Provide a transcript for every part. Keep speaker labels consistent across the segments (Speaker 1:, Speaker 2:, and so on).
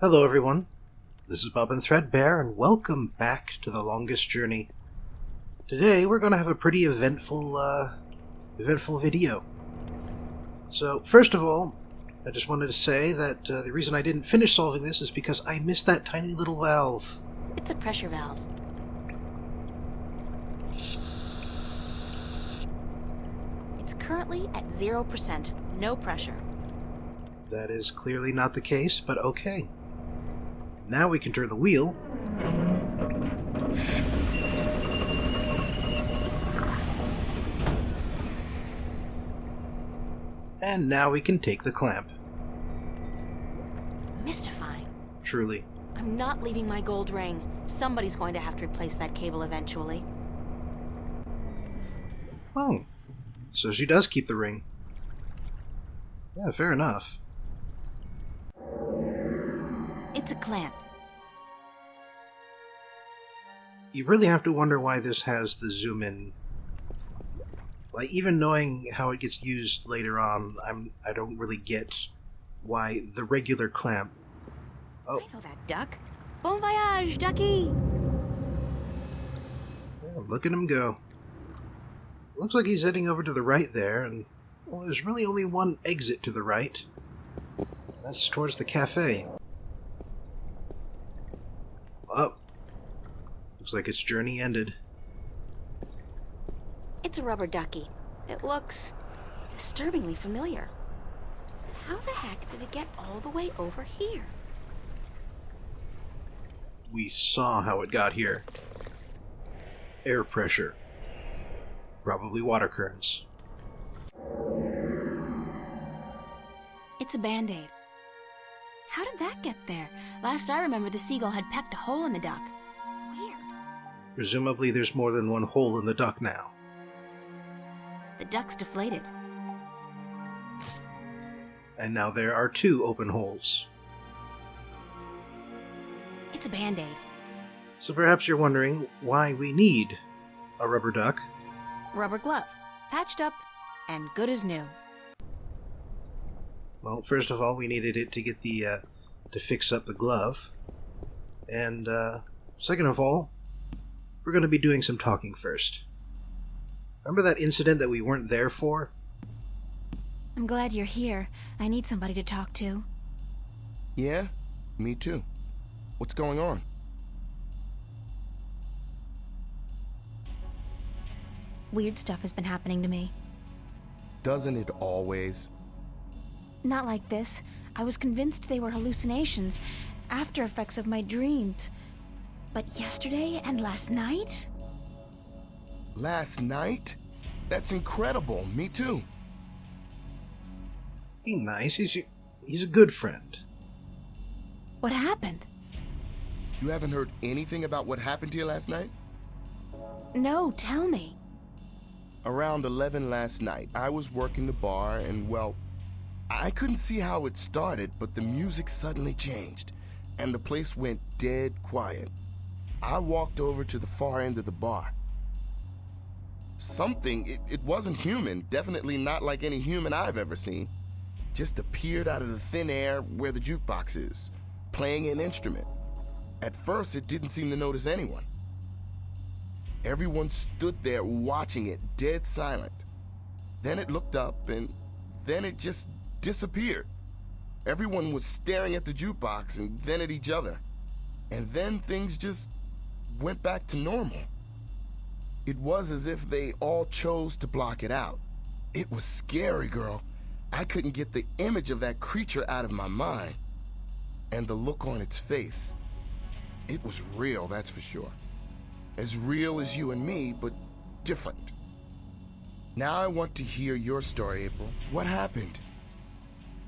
Speaker 1: Hello everyone, this is Bob and Threadbare, and welcome back to The Longest Journey. Today we're going to have a pretty eventful video. So, first of all, I just wanted to say that the reason I didn't finish solving this is because I missed that tiny little valve.
Speaker 2: It's a pressure valve. It's currently at 0%, no pressure.
Speaker 1: That is clearly not the case, but okay. Now we can turn the wheel. And now we can take the clamp.
Speaker 2: Mystifying.
Speaker 1: Truly.
Speaker 2: I'm not leaving my gold ring. Somebody's going to have to replace that cable eventually.
Speaker 1: Oh, so she does keep the ring. Yeah, fair enough.
Speaker 2: It's a clamp.
Speaker 1: You really have to wonder why this has the zoom in. Like, even knowing how it gets used later on, I don't really get why the regular clamp. Oh,
Speaker 2: I know that duck. Bon voyage, ducky!
Speaker 1: yeah, look at him go. Looks like he's heading over to the right there, and well, there's really only one exit to the right. That's towards the cafe. Oh, looks like its journey ended.
Speaker 2: It's a rubber ducky. It looks disturbingly familiar. How the heck did it get all the way over here?
Speaker 1: We saw how it got here. Air pressure. Probably water currents.
Speaker 2: It's a band-aid. How did that get there? Last I remember, the seagull had pecked a hole in the duck. Weird.
Speaker 1: Presumably there's more than one hole in the duck now.
Speaker 2: The duck's deflated.
Speaker 1: And now there are two open holes.
Speaker 2: It's a band-aid.
Speaker 1: So perhaps you're wondering why we need a rubber duck.
Speaker 2: Rubber glove. Patched up and good as new.
Speaker 1: Well, first of all, we needed it to get to fix up the glove. And, second of all, we're going to be doing some talking first. Remember that incident that we weren't there for?
Speaker 2: I'm glad you're here. I need somebody to talk to.
Speaker 3: Yeah, me too. What's going on?
Speaker 2: Weird stuff has been happening to me.
Speaker 3: Doesn't it always?
Speaker 2: Not like this. I was convinced they were hallucinations, after effects of my dreams. But yesterday and last night?
Speaker 3: Last night? That's incredible. Me too.
Speaker 1: Be nice. He's a good friend.
Speaker 2: What happened?
Speaker 3: You haven't heard anything about what happened to you last night?
Speaker 2: No, tell me.
Speaker 3: Around 11 last night, I was working the bar and, well, I couldn't see how it started, but the music suddenly changed, and the place went dead quiet. I walked over to the far end of the bar. Something, it wasn't human, definitely not like any human I've ever seen, just appeared out of the thin air where the jukebox is, playing an instrument. At first, it didn't seem to notice anyone. Everyone stood there watching it, dead silent. Then it looked up, and then it just disappeared. Everyone was staring at the jukebox and then at each other. And then things just went back to normal. It was as if they all chose to block it out. It was scary, girl. I couldn't get the image of that creature out of my mind. And the look on its face. It was real, that's for sure. As real as you and me, but different. Now I want to hear your story, April. What happened?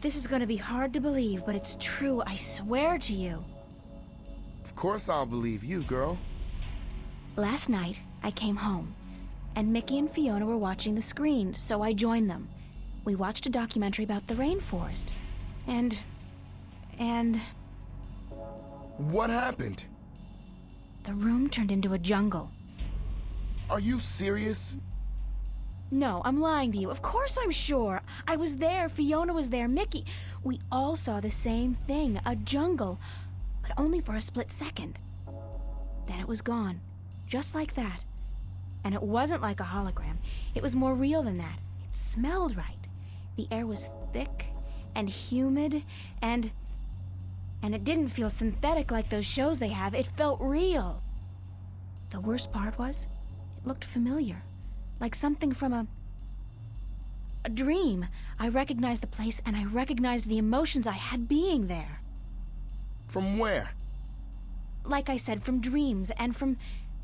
Speaker 2: This is going to be hard to believe, but it's true, I swear to you.
Speaker 3: Of course I'll believe you, girl.
Speaker 2: Last night, I came home, and Mickey and Fiona were watching the screen, so I joined them. We watched a documentary about the rainforest, and...
Speaker 3: What happened?
Speaker 2: the room turned into a jungle.
Speaker 3: Are you serious?
Speaker 2: No, I'm lying to you. Of course I'm sure. I was there, Fiona was there, Mickey. We all saw the same thing, a jungle, but only for a split second. Then it was gone, just like that. And it wasn't like a hologram. It was more real than that. It smelled right. The air was thick and humid and it didn't feel synthetic like those shows they have. It felt real. The worst part was, it looked familiar. Like something from a dream. I recognized the place and I recognized the emotions I had being there.
Speaker 3: From where?
Speaker 2: Like I said, from dreams and from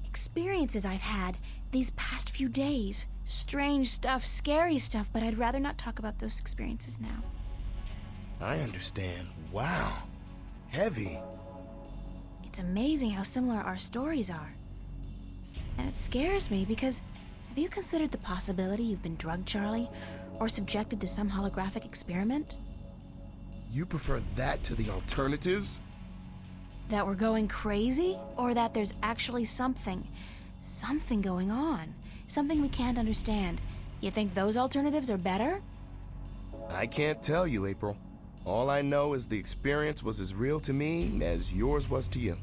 Speaker 2: experiences I've had these past few days. Strange stuff, scary stuff, but I'd rather not talk about those experiences now.
Speaker 3: I understand. Wow. Heavy.
Speaker 2: It's amazing how similar our stories are. And it scares me because have you considered the possibility you've been drugged, Charlie? Or subjected to some holographic experiment?
Speaker 3: You prefer that to the alternatives?
Speaker 2: That we're going crazy? Or that there's actually something going on? Something we can't understand. You think those alternatives are better?
Speaker 3: I can't tell you, April. All I know is the experience was as real to me as yours was to you.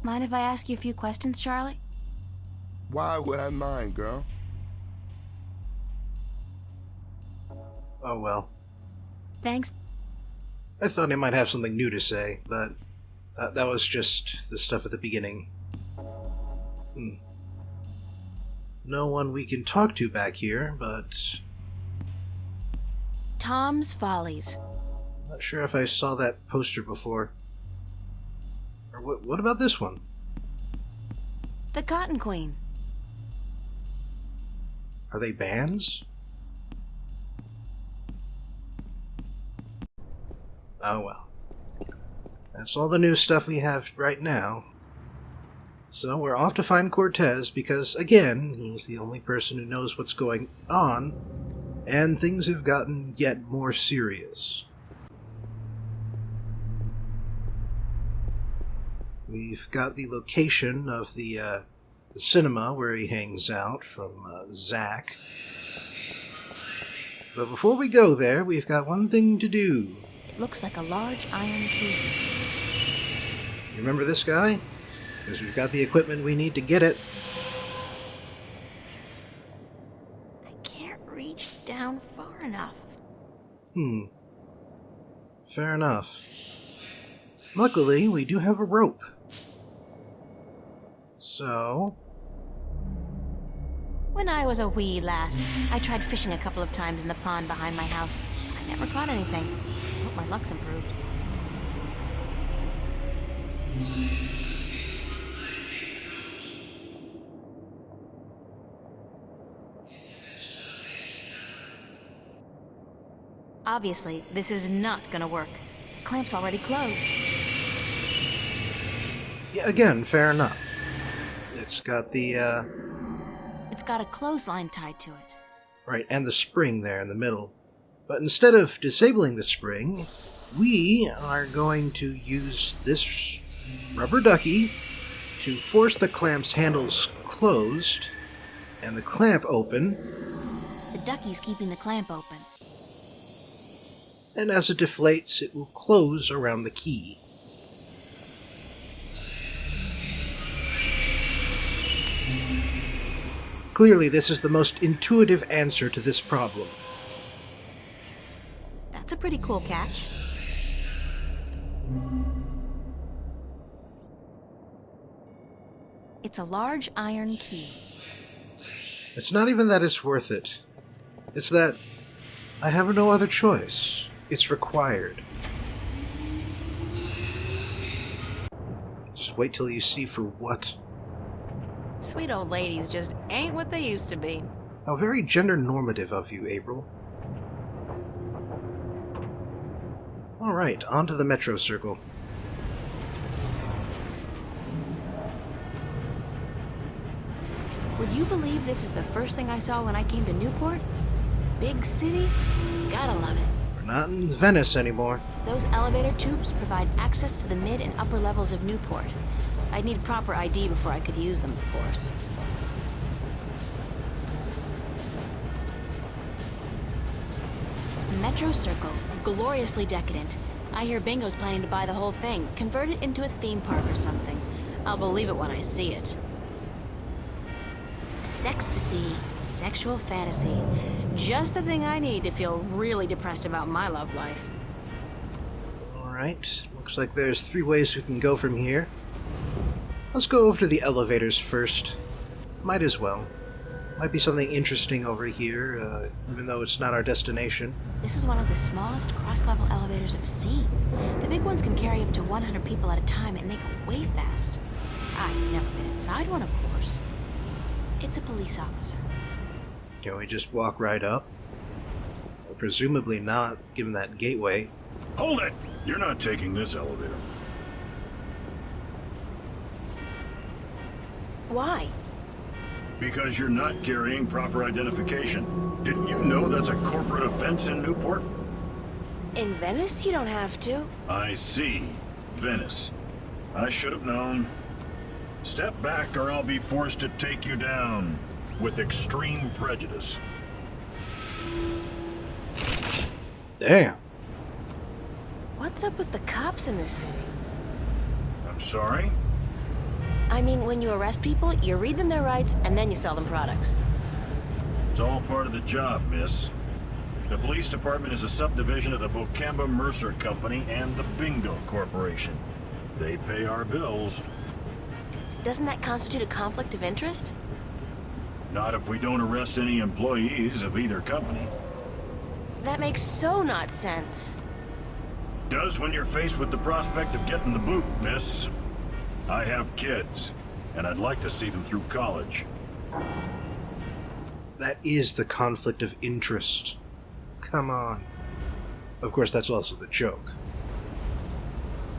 Speaker 2: Mind if I ask you a few questions, Charlie?
Speaker 3: Why would I mind, girl?
Speaker 1: Oh well.
Speaker 2: Thanks.
Speaker 1: I thought he might have something new to say, but that was just the stuff at the beginning. No one we can talk to back here, but...
Speaker 2: Tom's Follies.
Speaker 1: Not sure if I saw that poster before. Or what about this one?
Speaker 2: The Cotton Queen.
Speaker 1: Are they bands? Oh well. That's all the new stuff we have right now. So we're off to find Cortez because, again, he's the only person who knows what's going on, and things have gotten yet more serious. We've got the location of the cinema where he hangs out from Zach. But before we go there, we've got one thing to do.
Speaker 2: It looks like a large iron key.
Speaker 1: You remember this guy? Because we've got the equipment we need to get it.
Speaker 2: I can't reach down far enough.
Speaker 1: Fair enough. Luckily, we do have a rope. So...
Speaker 2: When I was a wee lass, I tried fishing a couple of times in the pond behind my house. I never caught anything. I hope my luck's improved. Obviously, this is not gonna work. The clamp's already closed.
Speaker 1: Yeah, again, fair enough. It's got the,
Speaker 2: It's got a clothesline tied to it.
Speaker 1: Right, and the spring there in the middle. But instead of disabling the spring, we are going to use this rubber ducky to force the clamp's handles closed and the clamp open.
Speaker 2: The ducky's keeping the clamp open.
Speaker 1: And as it deflates, it will close around the key. Clearly, this is the most intuitive answer to this problem.
Speaker 2: That's a pretty cool catch. It's a large iron key.
Speaker 1: It's not even that it's worth it. It's that I have no other choice. It's required. Just wait till you see for what.
Speaker 2: Sweet old ladies just ain't what they used to be.
Speaker 1: How very gender normative of you, April. Alright, on to the metro circle.
Speaker 2: Would you believe this is the first thing I saw when I came to Newport? Big city? Gotta love it.
Speaker 1: We're not in Venice anymore.
Speaker 2: Those elevator tubes provide access to the mid and upper levels of Newport. I'd need proper ID before I could use them, of course. Metro Circle, gloriously decadent. I hear Bingo's planning to buy the whole thing, convert it into a theme park or something. I'll believe it when I see it. Sextasy, sexual fantasy. Just the thing I need to feel really depressed about my love life.
Speaker 1: Alright, looks like there's 3 ways we can go from here. Let's go over to the elevators first. Might as well. Might be something interesting over here, even though it's not our destination.
Speaker 2: This is one of the smallest cross-level elevators I've seen. The big ones can carry up to 100 people at a time and they go way fast. I've never been inside one, of course. It's a police officer.
Speaker 1: Can we just walk right up? Well, presumably not, given that gateway.
Speaker 4: Hold it! You're not taking this elevator.
Speaker 2: Why?
Speaker 4: Because you're not carrying proper identification. Didn't you know that's a corporate offense in Newport?
Speaker 2: In Venice, you don't have to.
Speaker 4: I see. Venice. I should have known. Step back or I'll be forced to take you down with extreme prejudice.
Speaker 1: Damn.
Speaker 2: What's up with the cops in this city?
Speaker 4: I'm sorry?
Speaker 2: I mean, when you arrest people, you read them their rights, and then you sell them products.
Speaker 4: It's all part of the job, miss. The police department is a subdivision of the Bocamba Mercer Company and the Bingo Corporation. They pay our bills.
Speaker 2: Doesn't that constitute a conflict of interest?
Speaker 4: Not if we don't arrest any employees of either company.
Speaker 2: That makes so not sense.
Speaker 4: Does when you're faced with the prospect of getting the boot, miss. I have kids, and I'd like to see them through college.
Speaker 1: That is the conflict of interest. Come on. Of course, that's also the joke.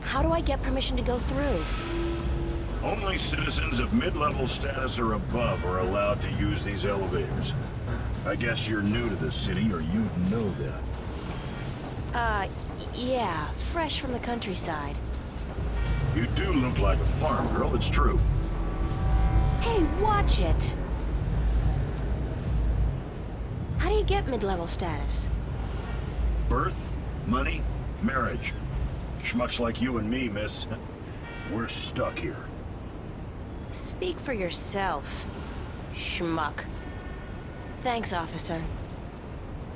Speaker 2: How do I get permission to go through?
Speaker 4: Only citizens of mid-level status or above are allowed to use these elevators. I guess you're new to this city, or you'd know that.
Speaker 2: Yeah, fresh from the countryside.
Speaker 4: You do look like a farm girl, it's true.
Speaker 2: Hey, watch it! How do you get mid-level status?
Speaker 4: Birth, money, marriage. Schmucks like you and me, miss. We're stuck here.
Speaker 2: Speak for yourself, schmuck. Thanks, officer.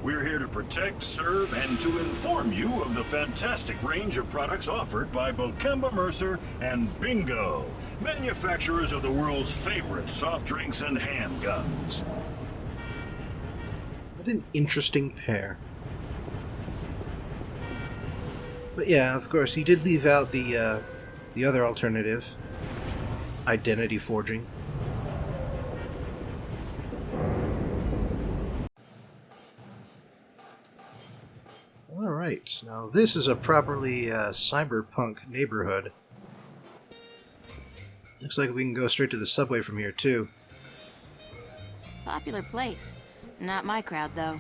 Speaker 4: We're here to protect, serve, and to inform you of the fantastic range of products offered by Bocamba Mercer and Bingo, manufacturers of the world's favorite soft drinks and handguns.
Speaker 1: What an interesting pair. But yeah, of course, he did leave out the other alternative. Identity forging. Alright, now this is a properly cyberpunk neighborhood. Looks like we can go straight to the subway from here, too.
Speaker 2: Popular place. Not my crowd, though.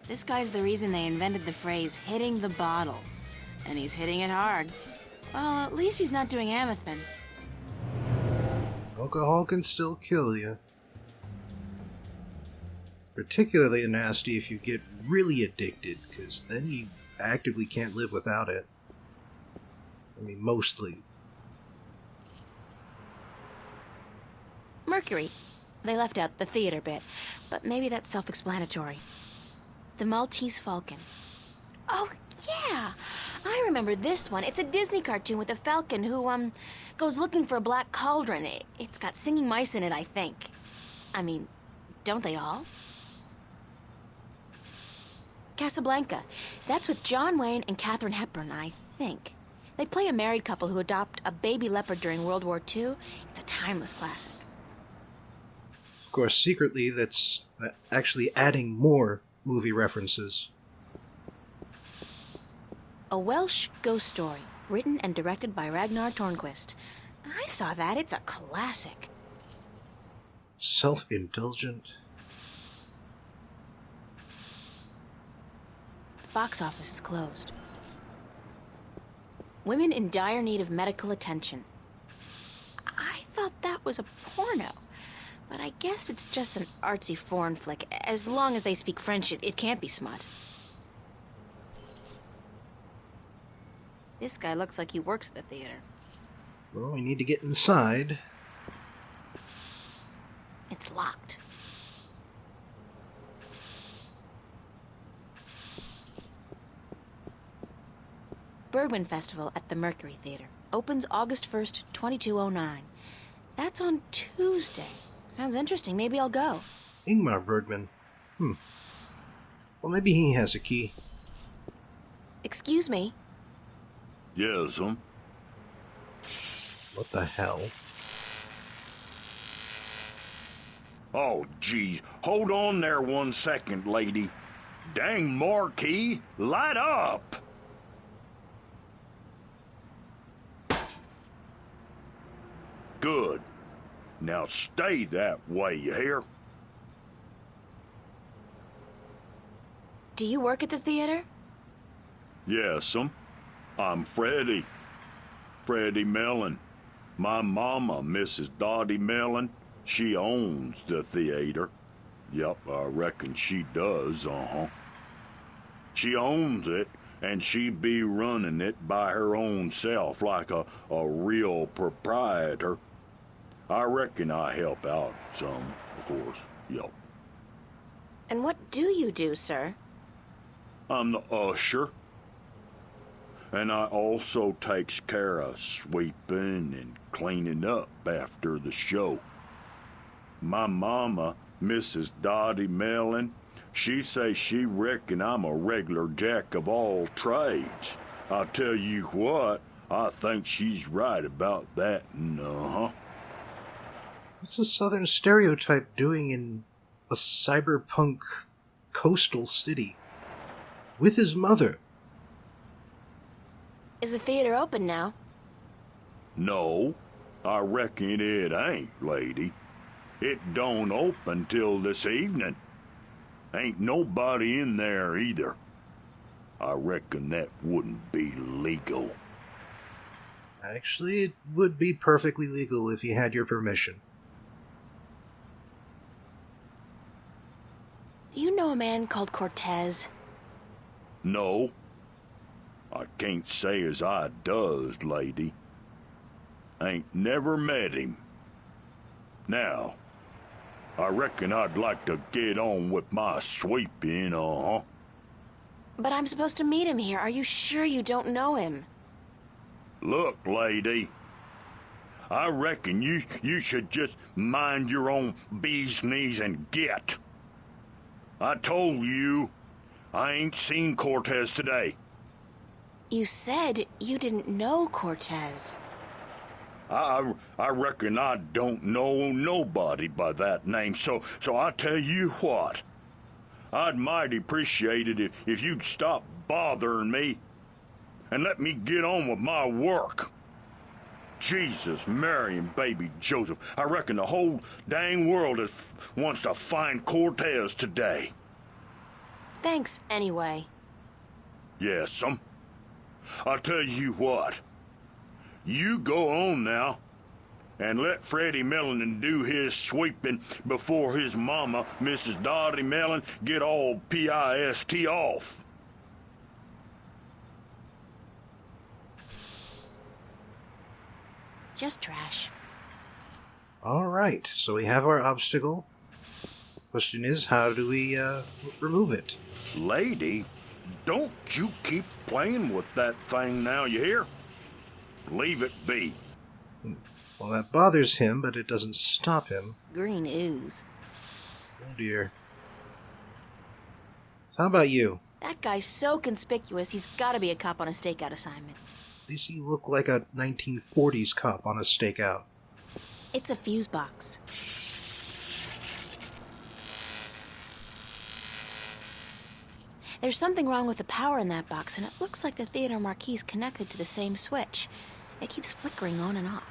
Speaker 2: This guy's the reason they invented the phrase, hitting the bottle. And he's hitting it hard. Well, at least he's not doing Amethyst.
Speaker 1: Alcohol can still kill you. It's particularly nasty if you get really addicted, because then you actively can't live without it. I mean, mostly.
Speaker 2: Mercury. They left out the theater bit, but maybe that's self-explanatory. The Maltese Falcon. Oh, yeah! I remember this one. It's a Disney cartoon with a falcon who, goes looking for a black cauldron. It's got singing mice in it, I think. I mean, don't they all? Casablanca. That's with John Wayne and Katharine Hepburn, I think. They play a married couple who adopt a baby leopard during World War II. It's a timeless classic.
Speaker 1: Of course, secretly, that's actually adding more movie references.
Speaker 2: A Welsh ghost story, written and directed by Ragnar Tornquist. I saw that. It's a classic.
Speaker 1: Self-indulgent.
Speaker 2: The box office is closed. Women in dire need of medical attention. I thought that was a porno. But I guess it's just an artsy foreign flick. As long as they speak French, it can't be smut. This guy looks like he works at the theater.
Speaker 1: Well, we need to get inside.
Speaker 2: It's locked. Bergman Festival at the Mercury Theater. Opens August 1st, 2209. That's on Tuesday. Sounds interesting. Maybe I'll go.
Speaker 1: Ingmar Bergman. Well, maybe he has a key.
Speaker 2: Excuse me.
Speaker 4: Yes,
Speaker 1: What the hell?
Speaker 4: Oh, geez. Hold on there 1 second, lady. Dang marquee, light up! Good. Now stay that way, you hear?
Speaker 2: Do you work at the theater?
Speaker 4: Yes, I'm Freddie. Freddie Mellon. My mama, Mrs. Dottie Mellon, she owns the theater. Yep, I reckon she does, She owns it, and she be running it by her own self like a real proprietor. I reckon I help out some, of course, yep.
Speaker 2: And what do you do, sir?
Speaker 4: I'm the usher. And I also takes care of sweeping and cleaning up after the show. My mama, Mrs. Dottie Mellon, she say she reckon I'm a regular jack of all trades. I tell you what, I think she's right about that,
Speaker 1: What's a Southern stereotype doing in a cyberpunk coastal city? With his mother?
Speaker 2: Is the theater open now?
Speaker 4: No, I reckon it ain't, lady. It don't open till this evening. Ain't nobody in there either. I reckon that wouldn't be legal.
Speaker 1: Actually, it would be perfectly legal if you had your permission.
Speaker 2: Do you know a man called Cortez?
Speaker 4: No, I can't say as I does, lady. Ain't never met him. Now, I reckon I'd like to get on with my sweeping,
Speaker 2: But I'm supposed to meet him here. Are you sure you don't know him?
Speaker 4: Look, lady, I reckon you should just mind your own bee's knees and get. I told you, I ain't seen Cortez today.
Speaker 2: You said you didn't know Cortez.
Speaker 4: I reckon I don't know nobody by that name, so I tell you what. I'd mighty appreciate it if you'd stop bothering me and let me get on with my work. Jesus, Mary, and baby Joseph, I reckon the whole dang world wants to find Cortez today.
Speaker 2: Thanks, anyway.
Speaker 4: Yes, I'll tell you what. You go on now, and let Freddie Mellon do his sweeping before his mama, Mrs. Dottie Mellon, get all pissed off.
Speaker 2: Just trash.
Speaker 1: Alright, so we have our obstacle. Question is, how do we remove it?
Speaker 4: Lady, don't you keep playing with that thing now, you hear? Leave it be.
Speaker 1: Well, that bothers him, but it doesn't stop him.
Speaker 2: Green ooze.
Speaker 1: Oh dear. How about you?
Speaker 2: That guy's so conspicuous, he's gotta be a cop on a stakeout assignment.
Speaker 1: At least he looked like a 1940s cop on a stakeout.
Speaker 2: It's a fuse box. There's something wrong with the power in that box, and it looks like the theater marquee's connected to the same switch. It keeps flickering on and off.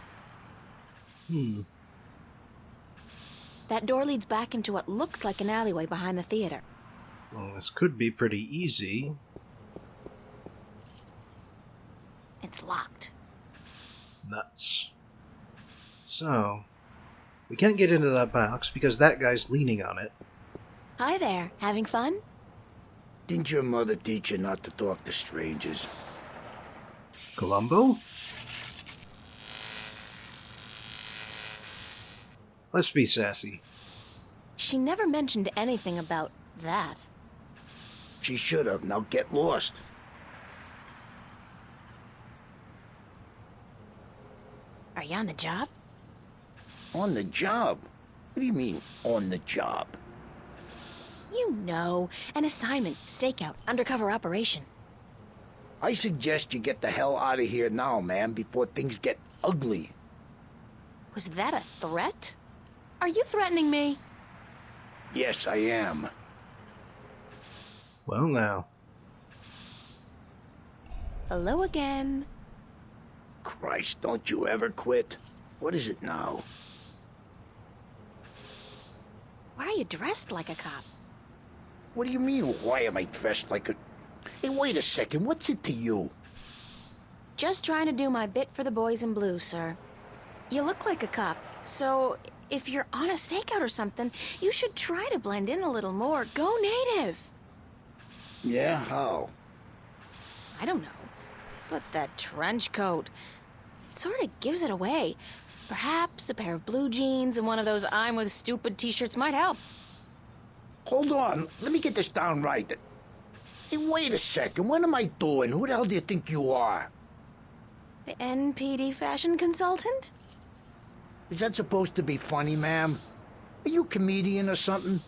Speaker 2: That door leads back into what looks like an alleyway behind the theater.
Speaker 1: Well, this could be pretty easy.
Speaker 2: It's locked.
Speaker 1: Nuts. So, We can't get into that box because that guy's leaning on it.
Speaker 2: Hi there. Having fun?
Speaker 5: Didn't your mother teach you not to talk to strangers?
Speaker 1: Columbo? Let's be sassy.
Speaker 2: She never mentioned anything about that.
Speaker 5: She should have. Now get lost.
Speaker 2: Are you on the job?
Speaker 5: On the job? What do you mean, on the job?
Speaker 2: You know, an assignment, stakeout, undercover operation.
Speaker 5: I suggest you get the hell out of here now, man, before things get ugly.
Speaker 2: Was that a threat? Are you threatening me?
Speaker 5: Yes, I am.
Speaker 1: Well, now.
Speaker 2: Hello again.
Speaker 5: Christ, don't you ever quit. What is it now?
Speaker 2: Why are you dressed like a cop?
Speaker 5: What do you mean, why am I dressed like a... Hey, wait a second, what's it to you?
Speaker 2: Just trying to do my bit for the boys in blue, sir. You look like a cop, so if you're on a stakeout or something, you should try to blend in a little more. Go native.
Speaker 5: Yeah, how?
Speaker 2: I don't know, but that trench coat, it sort of gives it away. Perhaps a pair of blue jeans and one of those I'm with stupid t-shirts might help.
Speaker 5: Hold on, let me get this down right. Hey, wait a second, what am I doing? Who the hell do you think you are?
Speaker 2: The NPD fashion consultant?
Speaker 5: Is that supposed to be funny, ma'am? Are you a comedian or something?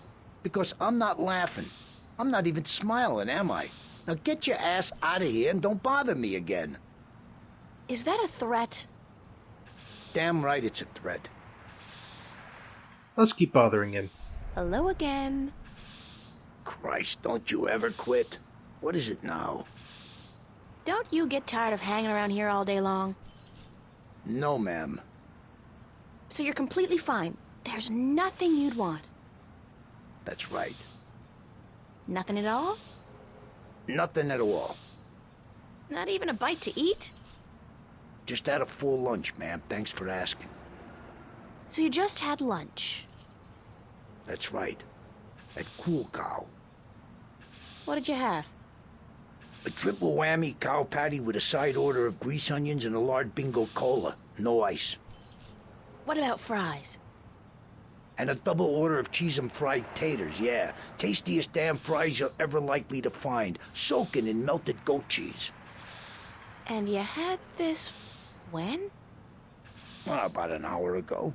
Speaker 5: Because I'm not laughing. I'm not even smiling, am I? Now get your ass out of here and don't bother me again.
Speaker 2: Is that a threat?
Speaker 5: Damn right it's a threat.
Speaker 1: Let's keep bothering him.
Speaker 2: Hello again.
Speaker 5: Christ, don't you ever quit. What is it now?
Speaker 2: Don't you get tired of hanging around here all day long?
Speaker 5: No, ma'am.
Speaker 2: So you're completely fine. There's nothing you'd want.
Speaker 5: That's right.
Speaker 2: Nothing at all?
Speaker 5: Nothing at all.
Speaker 2: Not even a bite to eat?
Speaker 5: Just had a full lunch, ma'am. Thanks for asking.
Speaker 2: So you just had lunch.
Speaker 5: That's right. At Cool Cow.
Speaker 2: What did you have?
Speaker 5: A triple whammy cow patty with a side order of grease onions and a large bingo cola. No ice.
Speaker 2: What about fries?
Speaker 5: And a double order of cheese and fried taters, yeah. Tastiest damn fries you're ever likely to find. Soaking in melted goat cheese.
Speaker 2: And you had this when?
Speaker 5: Well, about an hour ago.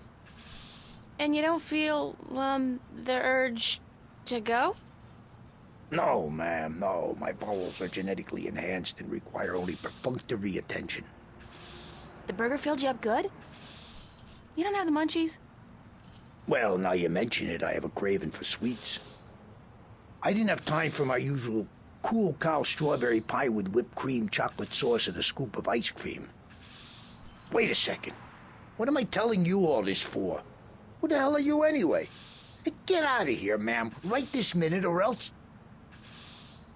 Speaker 2: And you don't feel, the urge to go?
Speaker 5: No, ma'am, no. My bowels are genetically enhanced and require only perfunctory attention.
Speaker 2: The burger filled you up good? You don't have the munchies?
Speaker 5: Well, now you mention it, I have a craving for sweets. I didn't have time for my usual Cool Cow strawberry pie with whipped cream, chocolate sauce, and a scoop of ice cream. Wait a second. What am I telling you all this for? Who the hell are you anyway? Hey, get out of here, ma'am, right this minute or else...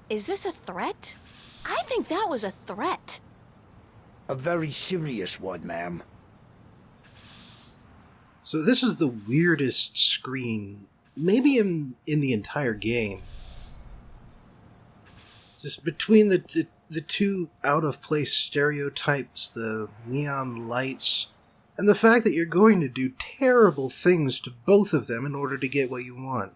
Speaker 2: Is this a threat? I think that was a threat.
Speaker 5: A very serious one, ma'am.
Speaker 1: So this is the weirdest screen, maybe in the entire game. Just between the two out-of-place stereotypes, the neon lights, and the fact that you're going to do terrible things to both of them in order to get what you want.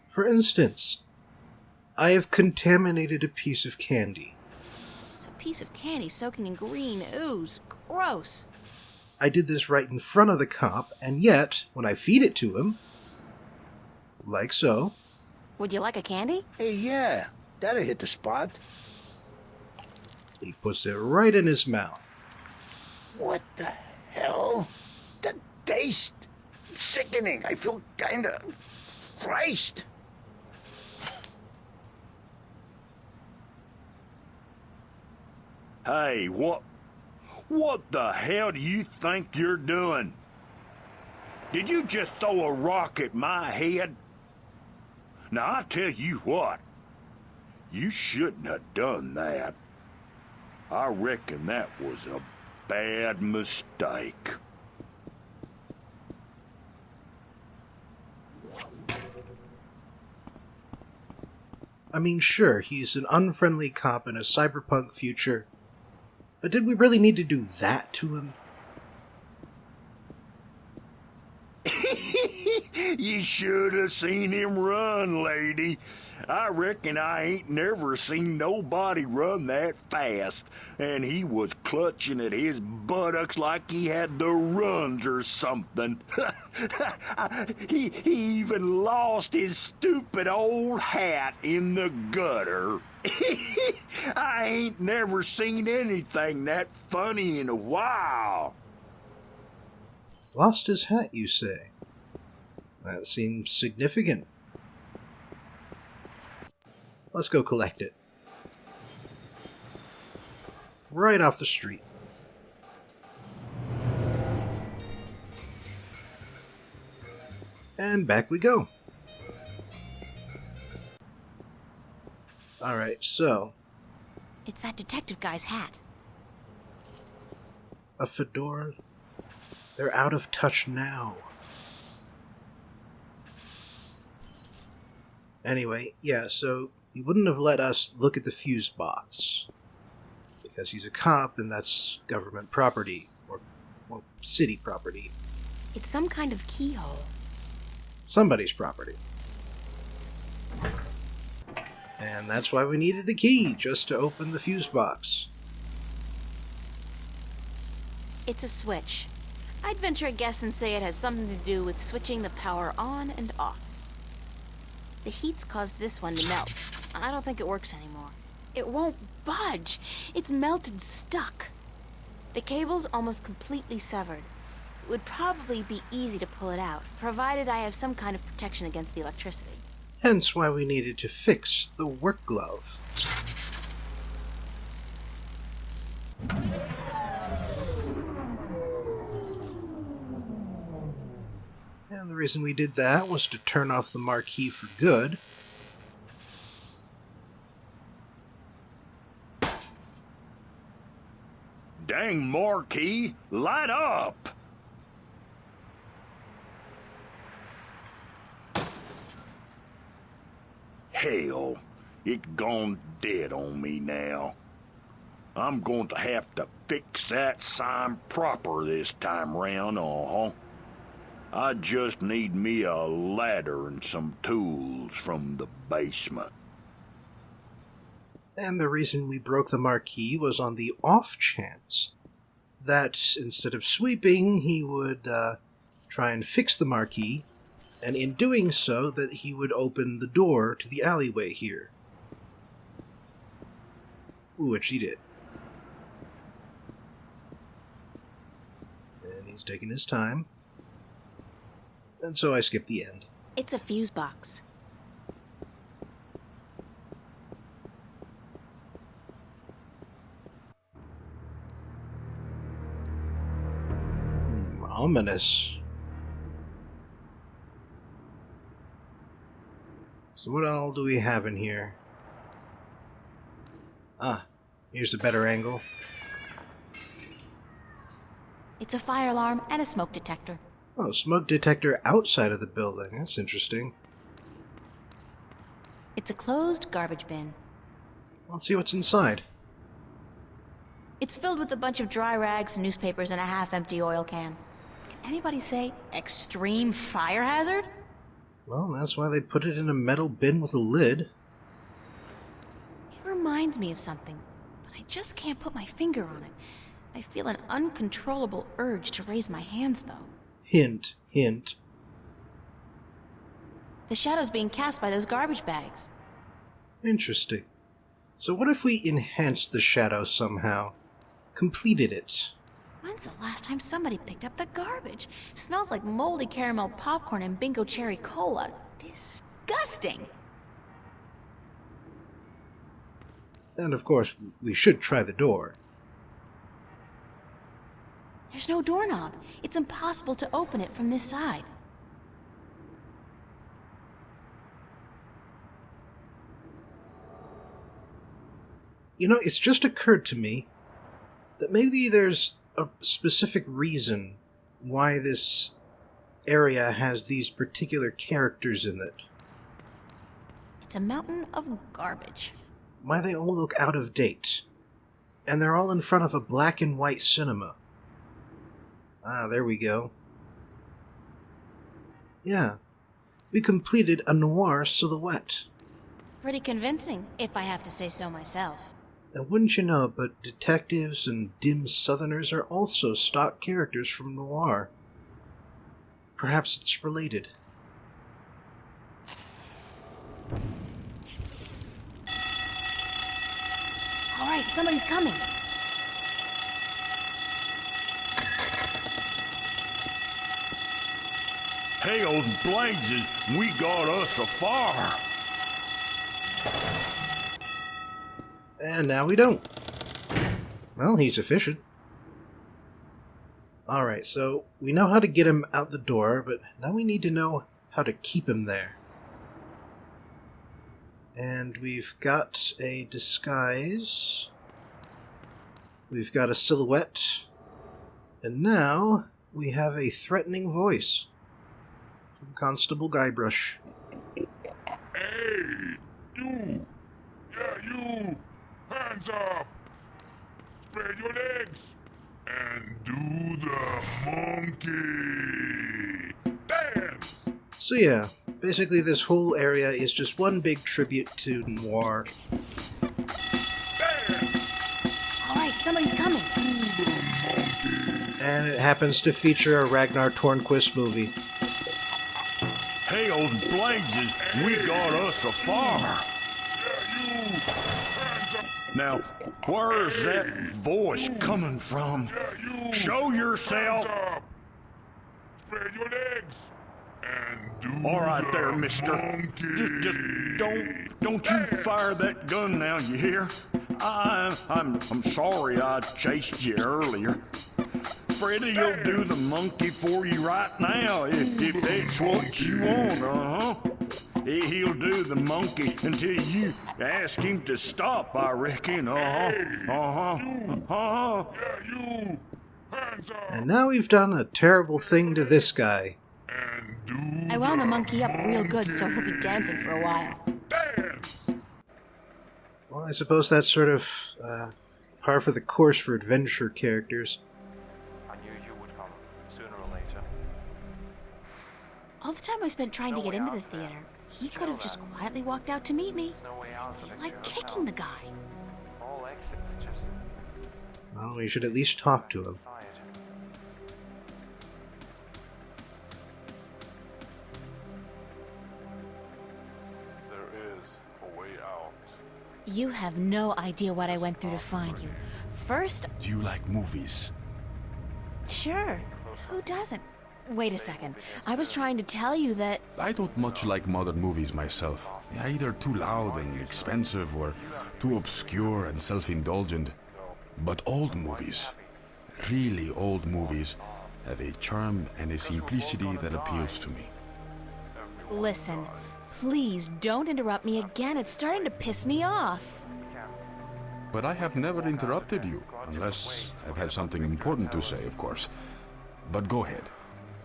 Speaker 1: For instance, I have contaminated a piece of candy.
Speaker 2: It's a piece of candy soaking in green ooze. Gross.
Speaker 1: I did this right in front of the cop, and yet, when I feed it to him, like so...
Speaker 2: Would you like a candy?
Speaker 5: Hey, yeah, that'll hit the spot.
Speaker 1: He puts it right in his mouth.
Speaker 5: What the hell? The taste... sickening. I feel kinda... Christ!
Speaker 4: Hey, what the hell do you think you're doing? Did you just throw a rock at my head? Now, I tell you what, you shouldn't have done that. I reckon that was a
Speaker 6: bad mistake.
Speaker 1: I mean, sure, he's an unfriendly cop in a cyberpunk future, but did we really need to do that to him?
Speaker 6: You should have seen him run, lady. I reckon I ain't never seen nobody run that fast. And he was clutching at his buttocks like he had the runs or something. He even lost his stupid old hat in the gutter. I ain't never seen anything that funny in a while.
Speaker 1: Lost his hat, you say? That seems significant. Let's go collect it. Right off the street. And back we go. Alright, so...
Speaker 2: It's that detective guy's hat.
Speaker 1: a fedora. They're out of touch now. Anyway, yeah, so he wouldn't have let us look at the fuse box. Because he's a cop and that's government property. Or, well, city property.
Speaker 2: It's some kind of keyhole.
Speaker 1: Somebody's property. And that's why we needed the key, just to open the fuse box.
Speaker 2: It's a switch. I'd venture a guess and say it has something to do with switching the power on and off. The heat's caused this one to melt. I don't think it works anymore. It won't budge. It's melted stuck. The cable's almost completely severed. It would probably be easy to pull it out, provided I have some kind of protection against the electricity.
Speaker 1: Hence why we needed to fix the work glove. And the reason we did that was to turn off the marquee for good.
Speaker 6: Dang marquee, light up! Hell, it gone dead on me now. I'm going to have to fix that sign proper this time round, I just need me a ladder and some tools from the basement.
Speaker 1: And the reason we broke the marquee was on the off chance that instead of sweeping, he would try and fix the marquee, and in doing so, that he would open the door to the alleyway here. Which he did. And he's taking his time. And so I skipped the end.
Speaker 2: It's a fuse box.
Speaker 1: Ominous. So what all do we have in here? Ah, here's a better angle.
Speaker 2: It's a fire alarm and a smoke detector.
Speaker 1: Oh, smoke detector outside of the building. That's interesting.
Speaker 2: It's a closed garbage bin.
Speaker 1: Let's see what's inside.
Speaker 2: It's filled with a bunch of dry rags, newspapers, and a half-empty oil can. Can anybody say extreme fire hazard?
Speaker 1: Well, that's why they put it in a metal bin with a lid.
Speaker 2: It reminds me of something, but I just can't put my finger on it. I feel an uncontrollable urge to raise my hands, though.
Speaker 1: Hint, hint.
Speaker 2: The shadow's being cast by those garbage bags.
Speaker 1: Interesting. So what if we enhanced the shadow somehow? Completed it?
Speaker 2: When's the last time somebody picked up the garbage? Smells like moldy caramel popcorn and bingo cherry cola. Disgusting!
Speaker 1: And of course, we should try the door.
Speaker 2: There's no doorknob. It's impossible to open it from this side.
Speaker 1: You know, it's just occurred to me that maybe there's a specific reason why this area has these particular characters in it.
Speaker 2: It's a mountain of garbage.
Speaker 1: Why they all look out of date. And they're all in front of a black and white cinema. Ah, there we go. Yeah. We completed a noir silhouette.
Speaker 2: Pretty convincing, if I have to say so myself.
Speaker 1: And wouldn't you know, but detectives and dim southerners are also stock characters from noir. Perhaps it's related.
Speaker 2: Alright, somebody's coming.
Speaker 6: Hell's blazes, we got us a fire.
Speaker 1: And now we don't. Well, he's efficient. Alright, so we know how to get him out the door, but now we need to know how to keep him there. And we've got a disguise. We've got a silhouette. And now we have a threatening voice from Constable Guybrush.
Speaker 7: Hey, you! Yeah, you! Hands up! Spread your legs! And do the monkey! Dance!
Speaker 1: So yeah, basically this whole area is just one big tribute to noir.
Speaker 2: Alright, somebody's coming.
Speaker 1: And it happens to feature a Ragnar Tornquist movie.
Speaker 6: Hell's blazes, we got us a fire. Now, where's that voice coming from? Show yourself.
Speaker 7: Spread your legs. And do
Speaker 6: All right
Speaker 7: the
Speaker 6: there, mister.
Speaker 7: monkey.
Speaker 6: Just don't you fire that gun now, you hear? I'm sorry I chased you earlier. Freddy'll do the monkey for you right now if that's what you want, He'll do the monkey until you ask him to stop, I reckon,
Speaker 7: Yeah, you! Hands up!
Speaker 1: And now we've done a terrible thing to this guy.
Speaker 7: And do
Speaker 2: I wound the monkey up real good, so he'll be dancing for a while.
Speaker 7: dance!
Speaker 1: Well, I suppose that's sort of par for the course for adventure characters.
Speaker 8: I knew you would come, sooner or later.
Speaker 2: All the time I spent trying to get into the theater, he could have just quietly walked out to meet me.
Speaker 8: There's no way out of
Speaker 2: I
Speaker 8: it
Speaker 2: feel like
Speaker 8: here
Speaker 2: kicking the
Speaker 8: without
Speaker 2: guy.
Speaker 8: all exits just
Speaker 1: Well, we should at least talk to him.
Speaker 8: inside. There is a way out.
Speaker 2: You have no idea what I went through to find you. First,
Speaker 9: Do you like movies?
Speaker 2: sure, who doesn't? Wait a second. I was trying to tell you that...
Speaker 9: I don't much like modern movies myself. They're either too loud and expensive or too obscure and self-indulgent. But old movies, really old movies, have a charm and a simplicity that appeals to me.
Speaker 2: Listen, please don't interrupt me again. It's starting to piss me off.
Speaker 9: But I have never interrupted you, unless I've had something important to say, of course. But go ahead.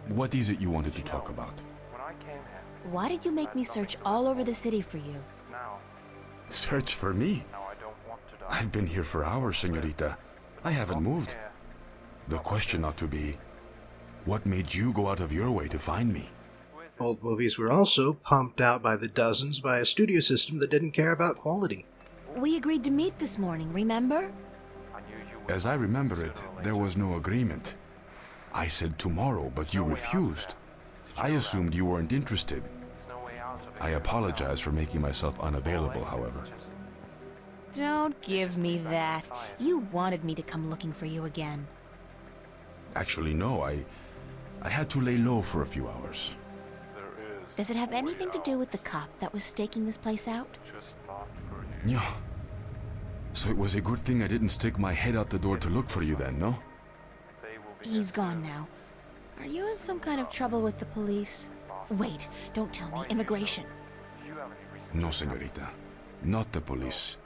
Speaker 9: What is it you wanted to talk about?
Speaker 8: When I came here,
Speaker 2: Why did you make me search all over the city for you?
Speaker 8: now
Speaker 9: Search for me?
Speaker 8: I don't want to die.
Speaker 9: I've been here for hours, señorita. I haven't moved. The question ought to be, what made you go out of your way to find me?
Speaker 1: Old movies were also pumped out by the dozens by a studio system that didn't care about quality.
Speaker 2: We agreed to meet this morning, remember?
Speaker 8: I knew you would
Speaker 9: As I remember it, there was no agreement. I said tomorrow, but you refused. I assumed you weren't interested.
Speaker 8: There's no way out of it
Speaker 9: I
Speaker 8: here
Speaker 9: apologize for making myself unavailable, however.
Speaker 2: Don't give me that. You wanted me to come looking for you again.
Speaker 9: Actually, no, I had to lay low for a few hours.
Speaker 8: There is
Speaker 2: Does it have anything to do with the cop that was staking this place out?
Speaker 8: just not for you.
Speaker 9: Yeah. So it was a good thing I didn't stick my head out the door to look for you then, no?
Speaker 8: They will be
Speaker 2: He's gone now. Are you in some kind of trouble with the police? Wait, don't tell me. Immigration.
Speaker 8: Do you have any reason
Speaker 9: No, señorita. Not the police.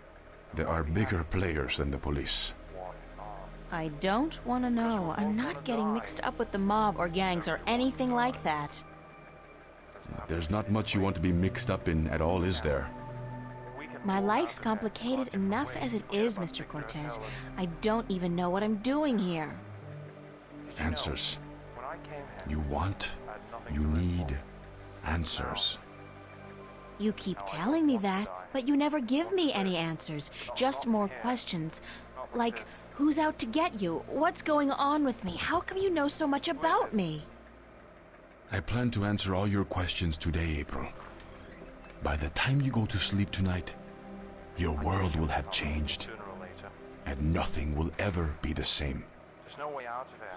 Speaker 9: There are bigger players than the police.
Speaker 2: I don't want to know. I'm not getting mixed up with the mob or gangs or anything like that.
Speaker 9: There's not much you want to be mixed up in at all, is there?
Speaker 2: My life's complicated enough as it is, Mr. Cortez. I don't even know what I'm doing here.
Speaker 9: Answers. You want, you need answers.
Speaker 2: You keep telling me that, but you never give me any answers. Just more questions. Like, who's out to get you? What's going on with me? How come you know so much about me?
Speaker 9: I plan to answer all your questions today, April. By the time you go to sleep tonight, your world will have changed, and nothing will ever be the same.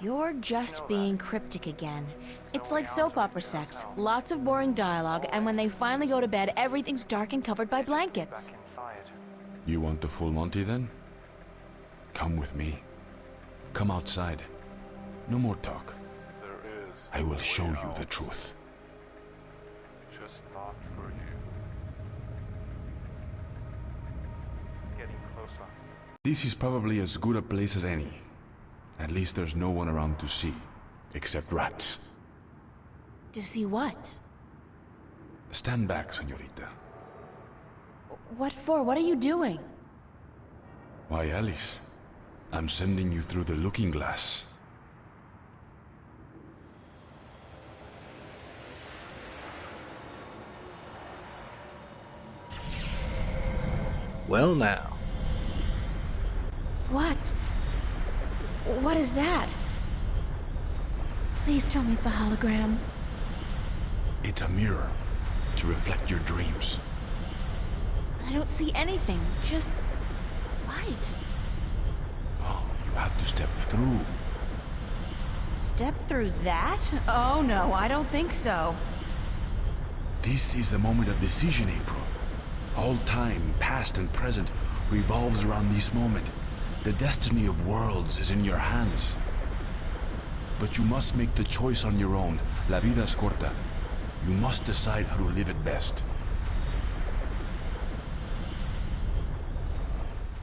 Speaker 2: You're just being cryptic again. It's like soap opera sex. Lots of boring dialogue, and when they finally go to bed, everything's dark and covered by blankets.
Speaker 9: You want the full Monty then? Come with me. Come outside. No more talk. I will show you the truth.
Speaker 8: Just not for you. It's getting closer.
Speaker 9: This is probably as good a place as any. At least there's no one around to see, except rats.
Speaker 2: To see what?
Speaker 9: Stand back, señorita.
Speaker 2: What for? What are you doing?
Speaker 9: Why, Alice, I'm sending you through the looking glass.
Speaker 1: Well now.
Speaker 2: What? What is that? Please tell me it's a hologram.
Speaker 9: It's a mirror to reflect your dreams.
Speaker 2: I don't see anything, just light.
Speaker 9: Oh, you have to step through.
Speaker 2: Step through that? Oh no, I don't think so.
Speaker 9: This is the moment of decision, April. All time, past and present, revolves around this moment. The destiny of worlds is in your hands. But you must make the choice on your own. La vida es corta. You must decide how to live it best.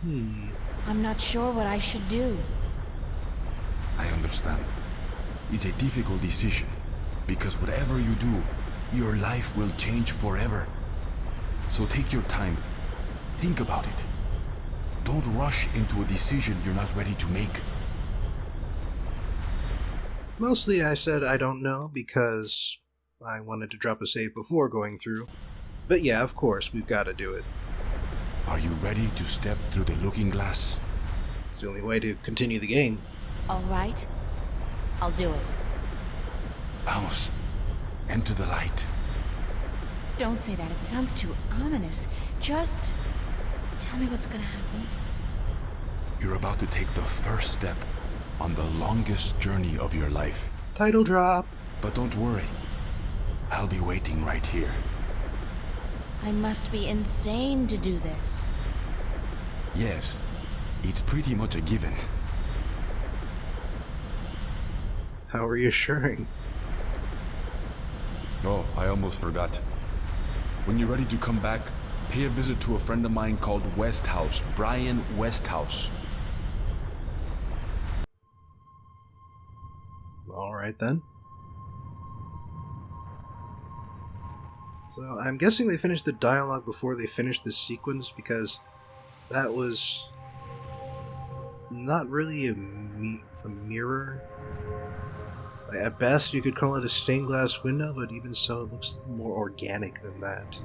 Speaker 2: I'm not sure what I should do.
Speaker 9: I understand. It's a difficult decision, because whatever you do, your life will change forever. So take your time. Think about it. Don't rush into a decision you're not ready to make.
Speaker 1: Mostly I said I don't know because I wanted to drop a save before going through. But yeah, of course, we've got to do it.
Speaker 9: Are you ready to step through the looking glass?
Speaker 1: It's the only way to continue the game.
Speaker 2: All right, I'll do it.
Speaker 9: Vamos. Enter the light.
Speaker 2: Don't say that, it sounds too ominous. Just tell me what's gonna happen.
Speaker 9: You're about to take the first step on the longest journey of your life.
Speaker 1: Title drop.
Speaker 9: But don't worry. I'll be waiting right here.
Speaker 2: I must be insane to do this.
Speaker 9: Yes, it's pretty much a given.
Speaker 1: How reassuring.
Speaker 9: Oh, I almost forgot. When you're ready to come back, pay a visit to a friend of mine called Westhouse, Brian Westhouse.
Speaker 1: Alright then. So I'm guessing they finished the dialogue before they finished this sequence, because that was not really a mirror. At best, you could call it a stained glass window, but even so, it looks more organic than that.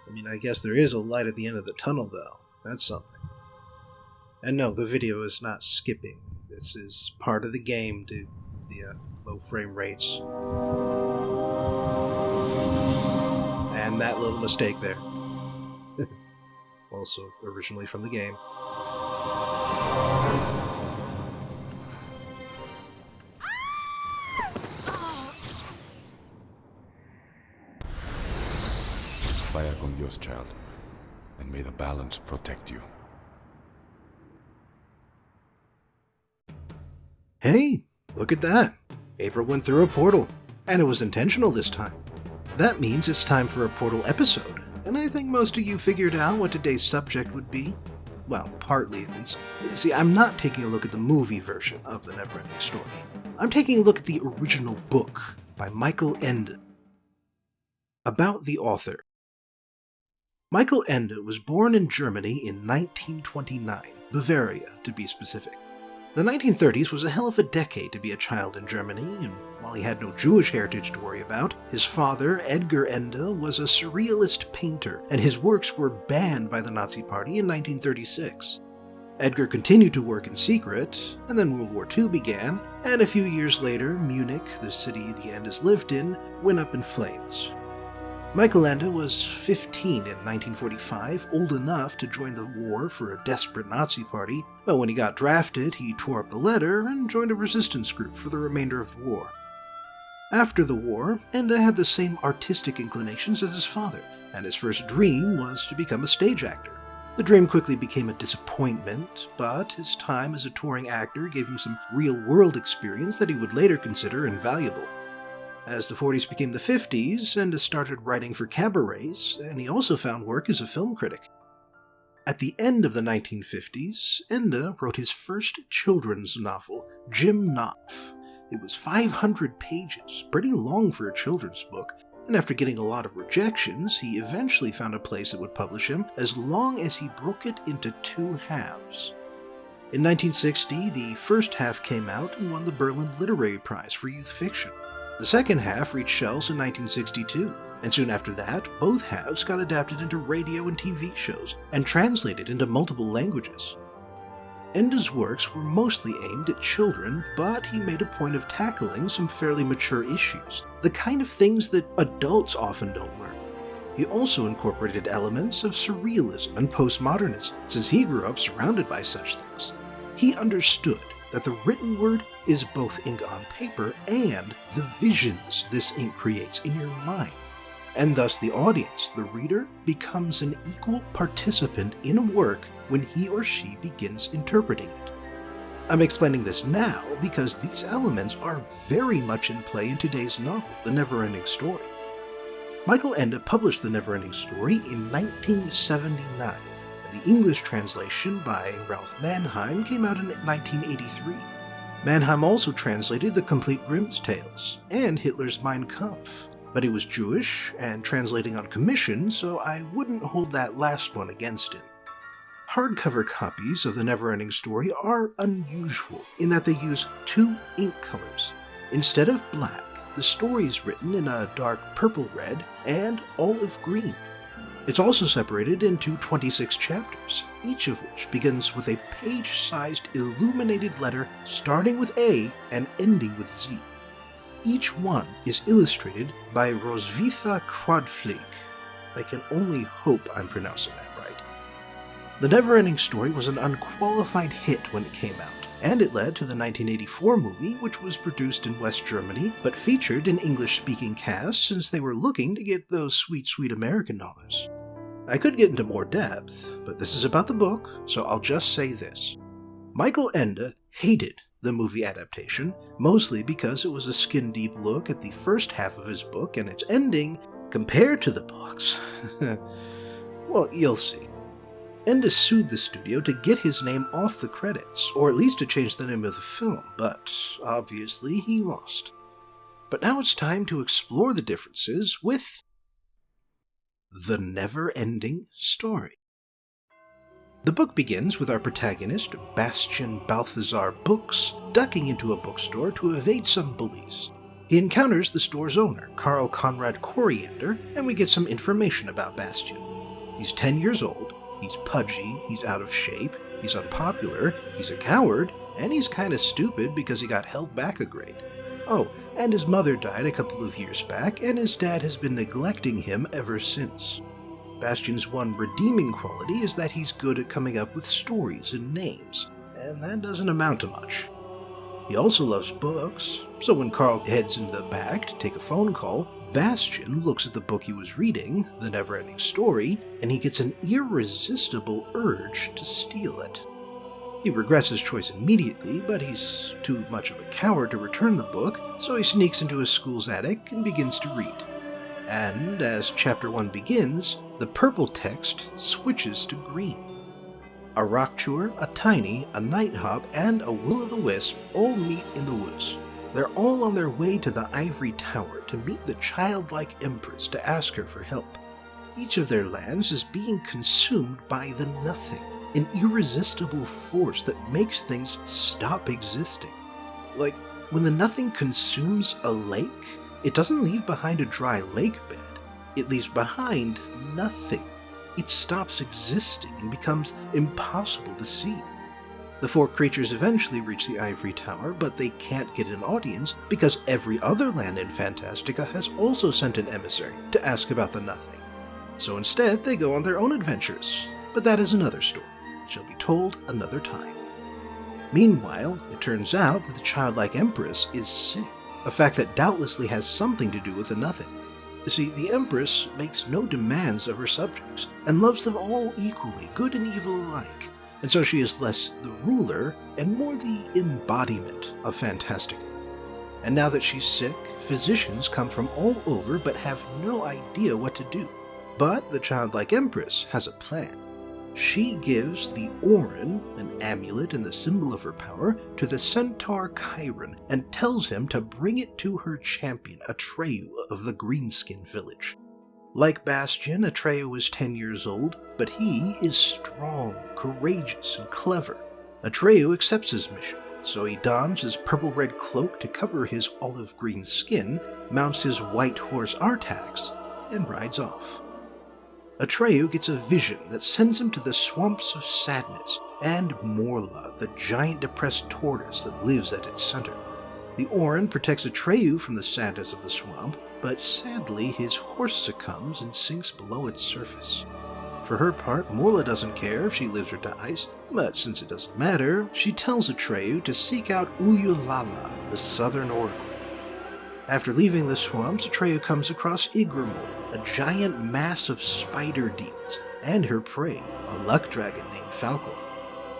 Speaker 1: I mean, I guess there is a light at the end of the tunnel, though. That's something. And no, the video is not skipping. This is part of the game to the low frame rates. And that little mistake there. Also originally from the game.
Speaker 9: Vaya con Dios, child, and may the balance protect you.
Speaker 1: Hey, look at that! April went through a portal, and it was intentional this time. That means it's time for a portal episode, and I think most of you figured out what today's subject would be. Well, partly at least. See, I'm not taking a look at the movie version of the Neverending Story. I'm taking a look at the original book by Michael Ende. About the author. Michael Ende was born in Germany in 1929, Bavaria to be specific. The 1930s was a hell of a decade to be a child in Germany, and while he had no Jewish heritage to worry about, his father, Edgar Ende, was a surrealist painter, and his works were banned by the Nazi Party in 1936. Edgar continued to work in secret, and then World War II began, and a few years later, Munich, the city the Endes lived in, went up in flames. Michael Ende was 15 in 1945, old enough to join the war for a desperate Nazi party, but when he got drafted, he tore up the letter and joined a resistance group for the remainder of the war. After the war, Ende had the same artistic inclinations as his father, and his first dream was to become a stage actor. The dream quickly became a disappointment, but his time as a touring actor gave him some real-world experience that he would later consider invaluable. As the 40s became the 50s, Ende started writing for cabarets, and he also found work as a film critic. At the end of the 1950s, Ende wrote his first children's novel, Jim Knopf. It was 500 pages, pretty long for a children's book, and after getting a lot of rejections, he eventually found a place that would publish him as long as he broke it into 2 halves. In 1960, the first half came out and won the Berlin Literary Prize for youth fiction. The second half reached shelves in 1962, and soon after that, both halves got adapted into radio and TV shows, and translated into multiple languages. Ende's works were mostly aimed at children, but he made a point of tackling some fairly mature issues, the kind of things that adults often don't learn. He also incorporated elements of surrealism and postmodernism, since he grew up surrounded by such things. He understood that the written word is both ink on paper and the visions this ink creates in your mind. And thus the audience, the reader, becomes an equal participant in a work when he or she begins interpreting it. I'm explaining this now because these elements are very much in play in today's novel, The Neverending Story. Michael Ende published The Neverending Story in 1979. The English translation by Ralph Mannheim came out in 1983. Mannheim also translated The Complete Grimm's Tales and Hitler's Mein Kampf, but he was Jewish and translating on commission, so I wouldn't hold that last one against him. Hardcover copies of The Neverending Story are unusual in that they use 2 ink colors. Instead of black, the story is written in a dark purple red and olive green. It's also separated into 26 chapters, each of which begins with a page-sized illuminated letter starting with A and ending with Z. Each one is illustrated by Roswitha Quadflieg. I can only hope I'm pronouncing that right. The Neverending Story was an unqualified hit when it came out, and it led to the 1984 movie, which was produced in West Germany, but featured an English-speaking cast since they were looking to get those sweet, sweet American dollars. I could get into more depth, but this is about the book, so I'll just say this. Michael Ende hated the movie adaptation, mostly because it was a skin-deep look at the first half of his book, and its ending, compared to the books, well, you'll see. Ende sued the studio to get his name off the credits, or at least to change the name of the film, but obviously he lost. But now it's time to explore the differences with The Neverending Story. The book begins with our protagonist, Bastian Balthazar Books, ducking into a bookstore to evade some bullies. He encounters the store's owner, Carl Conrad Coriander, and we get some information about Bastian. He's 10 years old, he's pudgy, he's out of shape, he's unpopular, he's a coward, and he's kinda stupid because he got held back a grade. Oh, and his mother died a couple of years back, and his dad has been neglecting him ever since. Bastian's one redeeming quality is that he's good at coming up with stories and names, and that doesn't amount to much. He also loves books, so when Carl heads in the back to take a phone call, Bastian looks at the book he was reading, The Neverending Story, and he gets an irresistible urge to steal it. He regrets his choice immediately, but he's too much of a coward to return the book, so he sneaks into his school's attic and begins to read. And as Chapter 1 begins, the purple text switches to green. A rockchur, a tiny, a nighthawk, and a will-o'-the-wisp all meet in the woods. They're all on their way to the ivory tower to meet the childlike empress to ask her for help. Each of their lands is being consumed by the nothing, an irresistible force that makes things stop existing. Like, when the nothing consumes a lake, it doesn't leave behind a dry lake bed. It leaves behind nothing. It stops existing and becomes impossible to see. The four creatures eventually reach the ivory tower, but they can't get an audience because every other land in Fantastica has also sent an emissary to ask about the nothing. So instead, they go on their own adventures. But that is another story, which shall be told another time. Meanwhile, it turns out that the childlike empress is sick, a fact that doubtlessly has something to do with the nothing. You see, the empress makes no demands of her subjects, and loves them all equally, good and evil alike, and so she is less the ruler and more the embodiment of Fantastica. And now that she's sick, physicians come from all over but have no idea what to do. But the childlike empress has a plan. She gives the Orin, an amulet and the symbol of her power, to the centaur Chiron and tells him to bring it to her champion, Atreyu of the Greenskin village. Like Bastion, Atreyu is 10 years old, but he is strong, courageous, and clever. Atreyu accepts his mission, so he dons his purple-red cloak to cover his olive-green skin, mounts his white horse Artax, and rides off. Atreyu gets a vision that sends him to the Swamps of Sadness and Morla, the giant depressed tortoise that lives at its center. The Orin protects Atreyu from the sadness of the swamp, but sadly his horse succumbs and sinks below its surface. For her part, Morla doesn't care if she lives or dies, but since it doesn't matter, she tells Atreyu to seek out Uyulala, the southern oracle. After leaving the swamps, Atreyu comes across Igramol, a giant mass of spider demons, and her prey, a luck dragon named Falcor.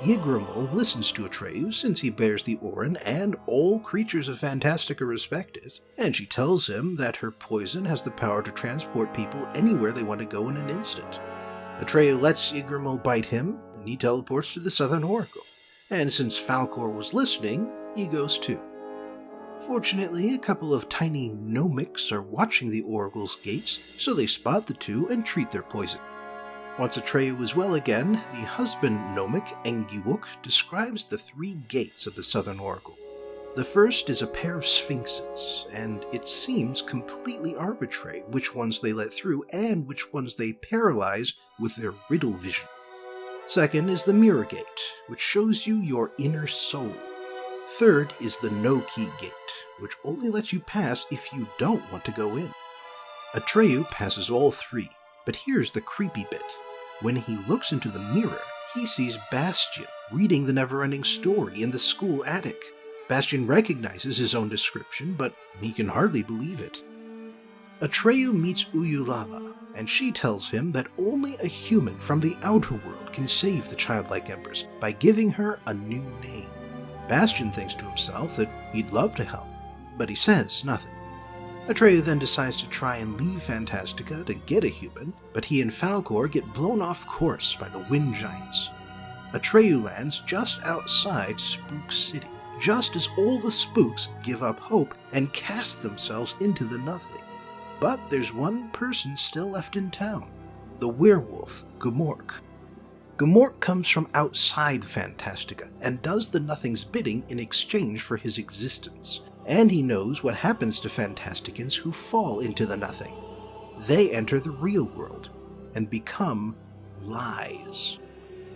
Speaker 1: Igramol listens to Atreyu since he bears the Orin and all creatures of Fantastica respect it, and she tells him that her poison has the power to transport people anywhere they want to go in an instant. Atreyu lets Igramol bite him, and he teleports to the Southern Oracle, and since Falcor was listening, he goes too. Fortunately, a couple of tiny gnomics are watching the Oracle's gates, so they spot the two and treat their poison. Once Atreyu is well again, the husband gnomic, Engiwuk, describes the 3 gates of the Southern Oracle. The first is a pair of sphinxes, and it seems completely arbitrary which ones they let through and which ones they paralyze with their riddle vision. Second is the Mirror Gate, which shows you your inner soul. Third is the No-Key Gate, which only lets you pass if you don't want to go in. Atreyu passes all 3, but here's the creepy bit. When he looks into the mirror, he sees Bastion reading the Neverending Story in the school attic. Bastion recognizes his own description, but he can hardly believe it. Atreyu meets Uyulala, and she tells him that only a human from the outer world can save the childlike empress by giving her a new name. Bastion thinks to himself that he'd love to help, but he says nothing. Atreyu then decides to try and leave Fantastica to get a human, but he and Falcor get blown off course by the wind giants. Atreyu lands just outside Spook City, just as all the spooks give up hope and cast themselves into the nothing. But there's one person still left in town, the werewolf, Gumork. Gumork comes from outside Fantastica and does the Nothing's bidding in exchange for his existence. And he knows what happens to Fantasticans who fall into the Nothing. They enter the real world and become lies.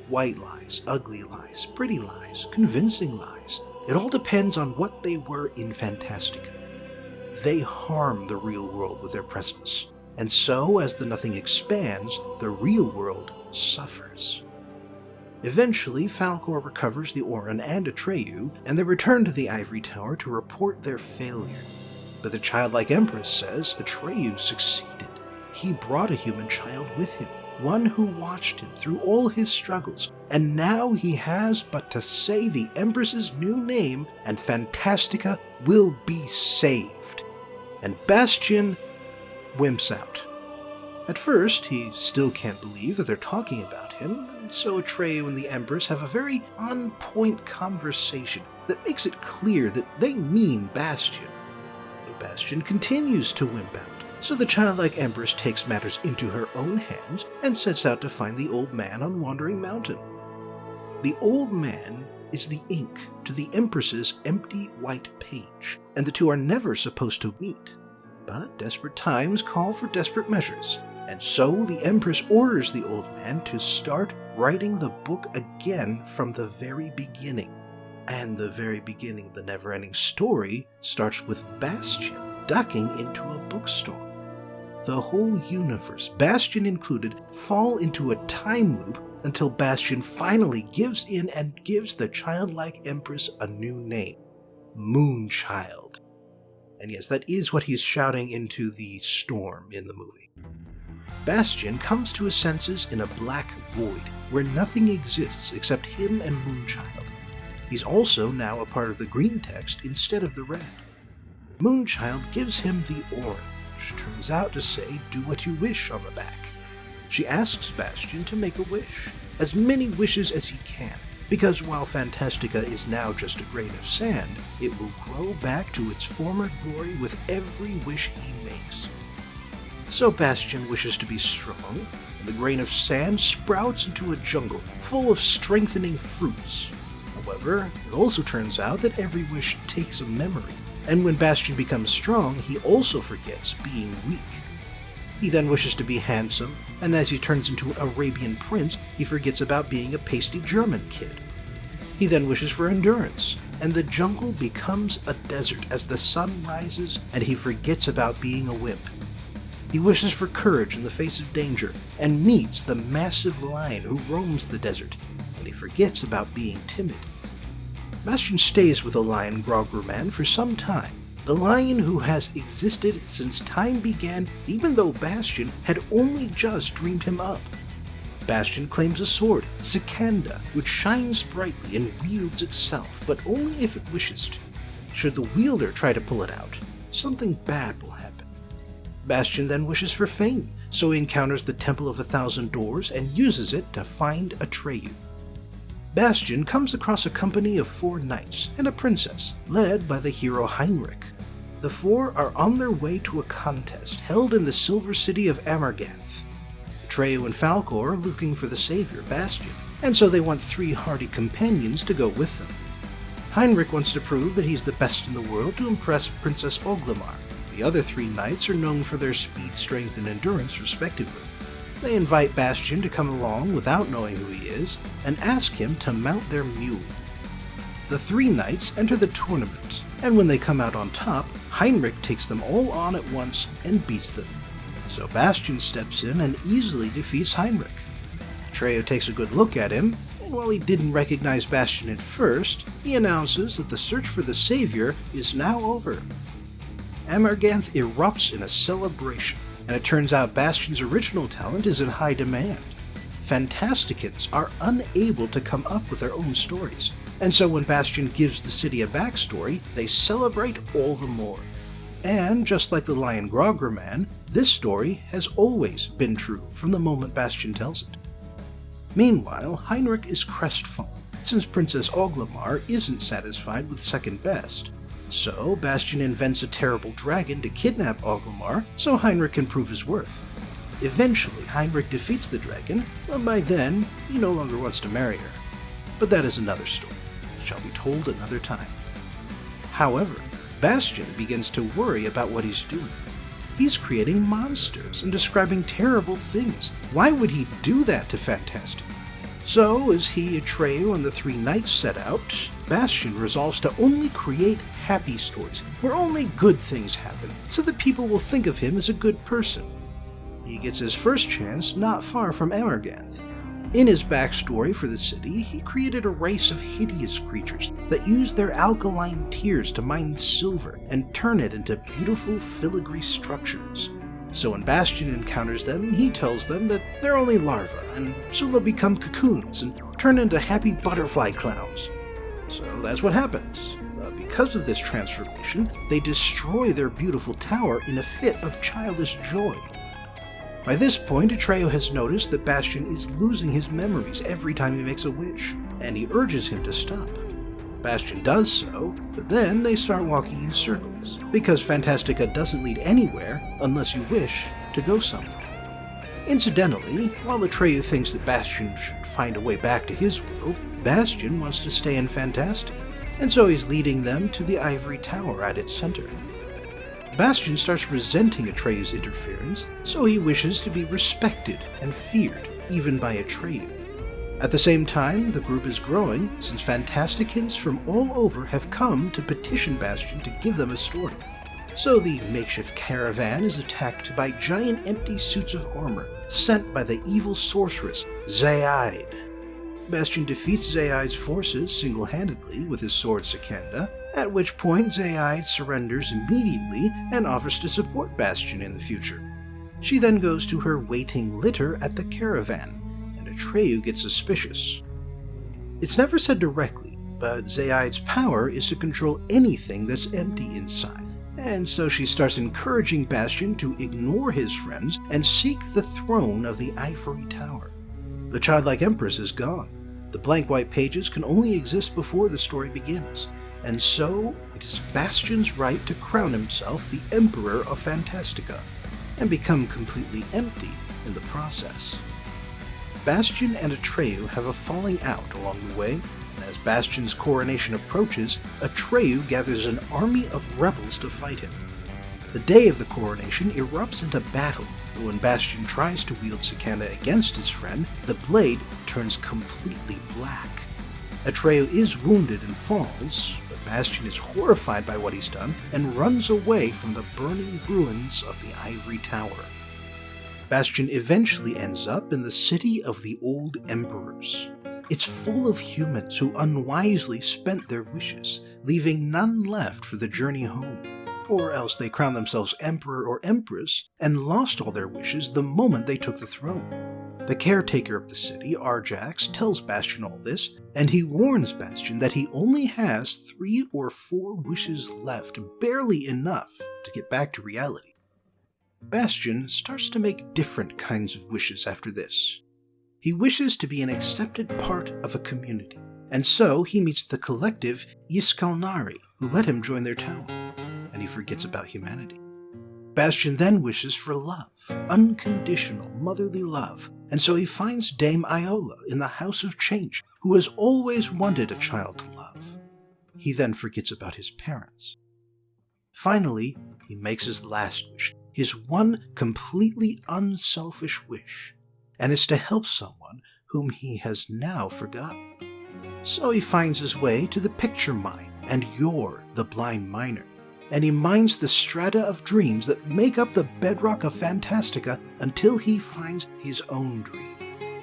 Speaker 1: White lies, ugly lies, pretty lies, convincing lies. It all depends on what they were in Fantastica. They harm the real world with their presence. And so, as the Nothing expands, the real world suffers. Eventually, Falcor recovers the Orin and Atreyu, and they return to the Ivory Tower to report their failure. But the childlike Empress says Atreyu succeeded. He brought a human child with him, one who watched him through all his struggles, and now he has but to say the Empress's new name, and Fantastica will be saved. And Bastion wimps out. At first, he still can't believe that they're talking about him, and so Atreyu and the Empress have a very on-point conversation that makes it clear that they mean Bastion. But Bastion continues to wimp out, so the childlike Empress takes matters into her own hands and sets out to find the old man on Wandering Mountain. The old man is the ink to the Empress's empty white page, and the two are never supposed to meet. But desperate times call for desperate measures, and so the Empress orders the old man to start writing the book again from the very beginning. And the very beginning of the Neverending Story starts with Bastion ducking into a bookstore. The whole universe, Bastion included, fall into a time loop until Bastion finally gives in and gives the childlike Empress a new name, Moonchild. And yes, that is what he's shouting into the storm in the movie. Bastion comes to his senses in a black void, where nothing exists except him and Moonchild. He's also now a part of the green text instead of the red. Moonchild gives him the orange, turns out to say, "Do what you wish" on the back. She asks Bastion to make a wish, as many wishes as he can, because while Fantastica is now just a grain of sand, it will grow back to its former glory with every wish he makes. So Bastion wishes to be strong, and the grain of sand sprouts into a jungle full of strengthening fruits. However, it also turns out that every wish takes a memory, and when Bastion becomes strong, he also forgets being weak. He then wishes to be handsome, and as he turns into an Arabian prince, he forgets about being a pasty German kid. He then wishes for endurance, and the jungle becomes a desert as the sun rises, and he forgets about being a wimp. He wishes for courage in the face of danger, and meets the massive lion who roams the desert, and he forgets about being timid. Bastion stays with the lion Groggerman for some time, the lion who has existed since time began, even though Bastion had only just dreamed him up. Bastion claims a sword, Sikanda, which shines brightly and wields itself, but only if it wishes to. Should the wielder try to pull it out, something bad will happen. Bastion then wishes for fame, so he encounters the Temple of 1,000 Doors and uses it to find Atreyu. Bastion comes across a company of 4 knights and a princess, led by the hero Heinrich. The 4 are on their way to a contest held in the silver city of Amarganth. Atreyu and Falcor are looking for the savior, Bastion, and so they want 3 hardy companions to go with them. Heinrich wants to prove that he's the best in the world to impress Princess Oglamar. The other 3 knights are known for their speed, strength, and endurance, respectively. They invite Bastion to come along without knowing who he is, and ask him to mount their mule. The 3 knights enter the tournament, and when they come out on top, Heinrich takes them all on at once and beats them. So Bastion steps in and easily defeats Heinrich. Atreyu takes a good look at him, and while he didn't recognize Bastion at first, he announces that the search for the savior is now over. Amarganth erupts in a celebration, and it turns out Bastion's original talent is in high demand. Fantasticans are unable to come up with their own stories, and so when Bastion gives the city a backstory, they celebrate all the more. And just like the lion Groggerman, this story has always been true from the moment Bastion tells it. Meanwhile, Heinrich is crestfallen, since Princess Oglamar isn't satisfied with second best. So Bastion invents a terrible dragon to kidnap Oglamar so Heinrich can prove his worth. Eventually, Heinrich defeats the dragon, but by then, he no longer wants to marry her. But that is another story, which shall be told another time. However, Bastion begins to worry about what he's doing. He's creating monsters and describing terrible things. Why would he do that to Fantastic? So, as he, Atreyu, and the 3 knights set out, Bastion resolves to only create happy stories, where only good things happen, so that people will think of him as a good person. He gets his first chance not far from Amarganth. In his backstory for the city, he created a race of hideous creatures that use their alkaline tears to mine silver and turn it into beautiful filigree structures. So when Bastion encounters them, he tells them that they're only larvae, and soon they'll become cocoons and turn into happy butterfly clowns. So that's what happens. because of this transformation, they destroy their beautiful tower in a fit of childish joy. By this point, Atreyu has noticed that Bastion is losing his memories every time he makes a wish, and he urges him to stop. Bastion does so, but then they start walking in circles, because Fantastica doesn't lead anywhere unless you wish to go somewhere. Incidentally, while Atreyu thinks that Bastion should find a way back to his world, Bastion wants to stay in Fantastica, and so he's leading them to the ivory tower at its center. Bastion starts resenting Atreyu's interference, so he wishes to be respected and feared, even by Atreyu. At the same time, the group is growing, since Fantasticans from all over have come to petition Bastion to give them a story. So the makeshift caravan is attacked by giant empty suits of armor, sent by the evil sorceress, Zaid. Bastion defeats Zaid's forces single-handedly with his sword Sikanda, at which point Zaid surrenders immediately and offers to support Bastion in the future. She then goes to her waiting litter at the caravan, and Atreyu gets suspicious. It's never said directly, but Zaid's power is to control anything that's empty inside, and so she starts encouraging Bastion to ignore his friends and seek the throne of the ivory tower. The childlike empress is gone. The blank white pages can only exist before the story begins, and so it is Bastion's right to crown himself the Emperor of Fantastica, and become completely empty in the process. Bastion and Atreyu have a falling out along the way, and as Bastion's coronation approaches, Atreyu gathers an army of rebels to fight him. The day of the coronation erupts into battle, but when Bastion tries to wield Sikanda against his friend, the blade turns completely black. Atreyu is wounded and falls, but Bastion is horrified by what he's done and runs away from the burning ruins of the ivory tower. Bastion eventually ends up in the city of the Old Emperors. It's full of humans who unwisely spent their wishes, leaving none left for the journey home. Or else they crowned themselves emperor or empress and lost all their wishes the moment they took the throne. The caretaker of the city, Arjax, tells Bastion all this, and he warns Bastion that he only has 3 or 4 wishes left, barely enough to get back to reality. Bastion starts to make different kinds of wishes after this. He wishes to be an accepted part of a community, and so he meets the collective Yiskalnari, who let him join their town, and he forgets about humanity. Bastion then wishes for love, unconditional motherly love, and so he finds Dame Iola in the House of Change, who has always wanted a child to love. He then forgets about his parents. Finally, he makes his last wish, his one completely unselfish wish, and it's to help someone whom he has now forgotten. So he finds his way to the picture mine, and Yor, the blind miner, and he mines the strata of dreams that make up the bedrock of Fantastica until he finds his own dream.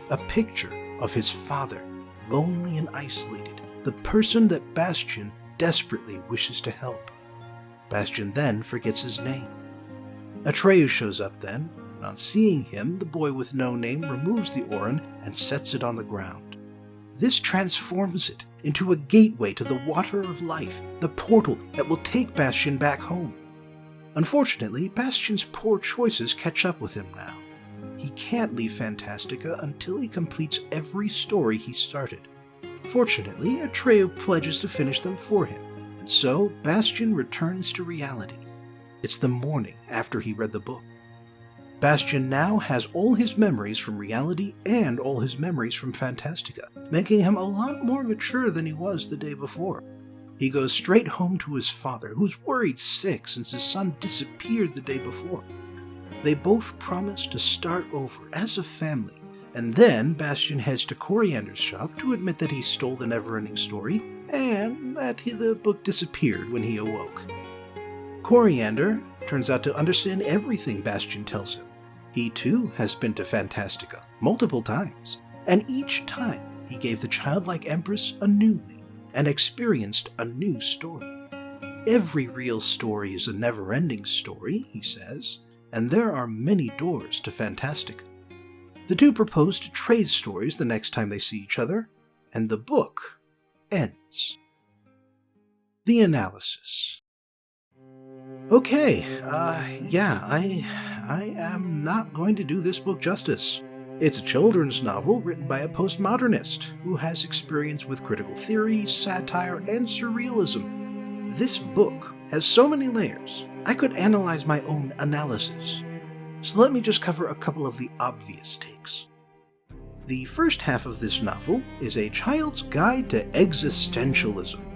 Speaker 1: A picture of his father, lonely and isolated, the person that Bastion desperately wishes to help. Bastion then forgets his name. Atreyu shows up then, and on seeing him, the boy with no name removes the Orin and sets it on the ground. This transforms it into a gateway to the Water of Life, the portal that will take Bastion back home. Unfortunately, Bastion's poor choices catch up with him now. He can't leave Fantastica until he completes every story he started. Fortunately, Atreyu pledges to finish them for him, and so Bastion returns to reality. It's the morning after he read the book. Bastion now has all his memories from reality and all his memories from Fantastica, making him a lot more mature than he was the day before. He goes straight home to his father, who's worried sick since his son disappeared the day before. They both promise to start over as a family, and then Bastion heads to Coriander's shop to admit that he stole the Neverending Story, and that the book disappeared when he awoke. Coriander turns out to understand everything Bastion tells him. He too has been to Fantastica multiple times, and each time he gave the childlike empress a new name and experienced a new story. Every real story is a never-ending story, he says, and there are many doors to Fantastica. The two propose to trade stories the next time they see each other, and the book ends. The analysis. Okay, I am not going to do this book justice. It's a children's novel written by a postmodernist who has experience with critical theory, satire, and surrealism. This book has so many layers, I could analyze my own analysis. So let me just cover a couple of the obvious takes. The first half of this novel is a child's guide to existentialism.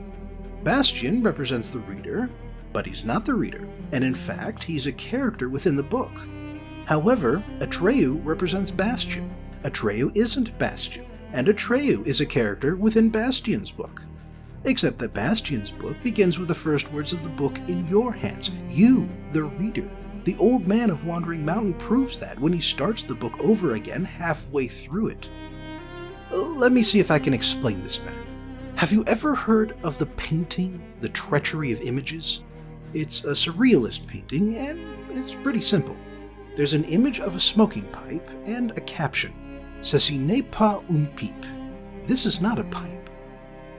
Speaker 1: Bastian represents the reader, but he's not the reader, and in fact, he's a character within the book. However, Atreyu represents Bastian. Atreyu isn't Bastian, and Atreyu is a character within Bastian's book. Except that Bastian's book begins with the first words of the book in your hands, you, the reader. The old man of Wandering Mountain proves that when he starts the book over again halfway through it. Let me see if I can explain this better. Have you ever heard of the painting, The Treachery of Images? It's a surrealist painting, and it's pretty simple. There's an image of a smoking pipe and a caption, Ceci n'est pas une pipe. This is not a pipe.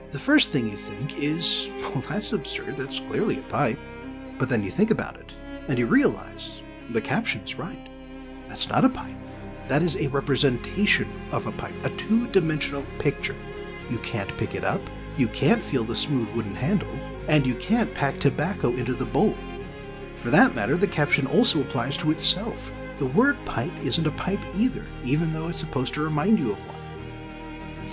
Speaker 1: The first thing you think is, well, that's absurd, that's clearly a pipe. But then you think about it, and you realize the caption is right. That's not a pipe. That is a representation of a pipe, a two-dimensional picture. You can't pick it up, you can't feel the smooth wooden handle, and you can't pack tobacco into the bowl. For that matter, the caption also applies to itself. The word pipe isn't a pipe either, even though it's supposed to remind you of one.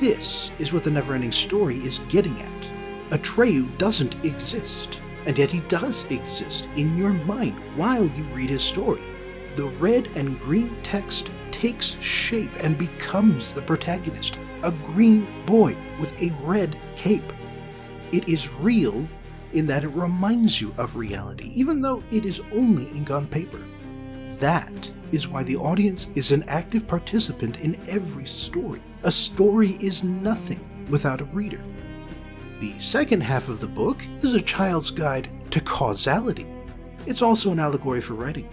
Speaker 1: This is what the Neverending Story is getting at. Atreyu doesn't exist, and yet he does exist in your mind while you read his story. The red and green text takes shape and becomes the protagonist, a green boy with a red cape. It is real in that it reminds you of reality, even though it is only ink on paper. That is why the audience is an active participant in every story. A story is nothing without a reader. The second half of the book is a child's guide to causality. It's also an allegory for writing.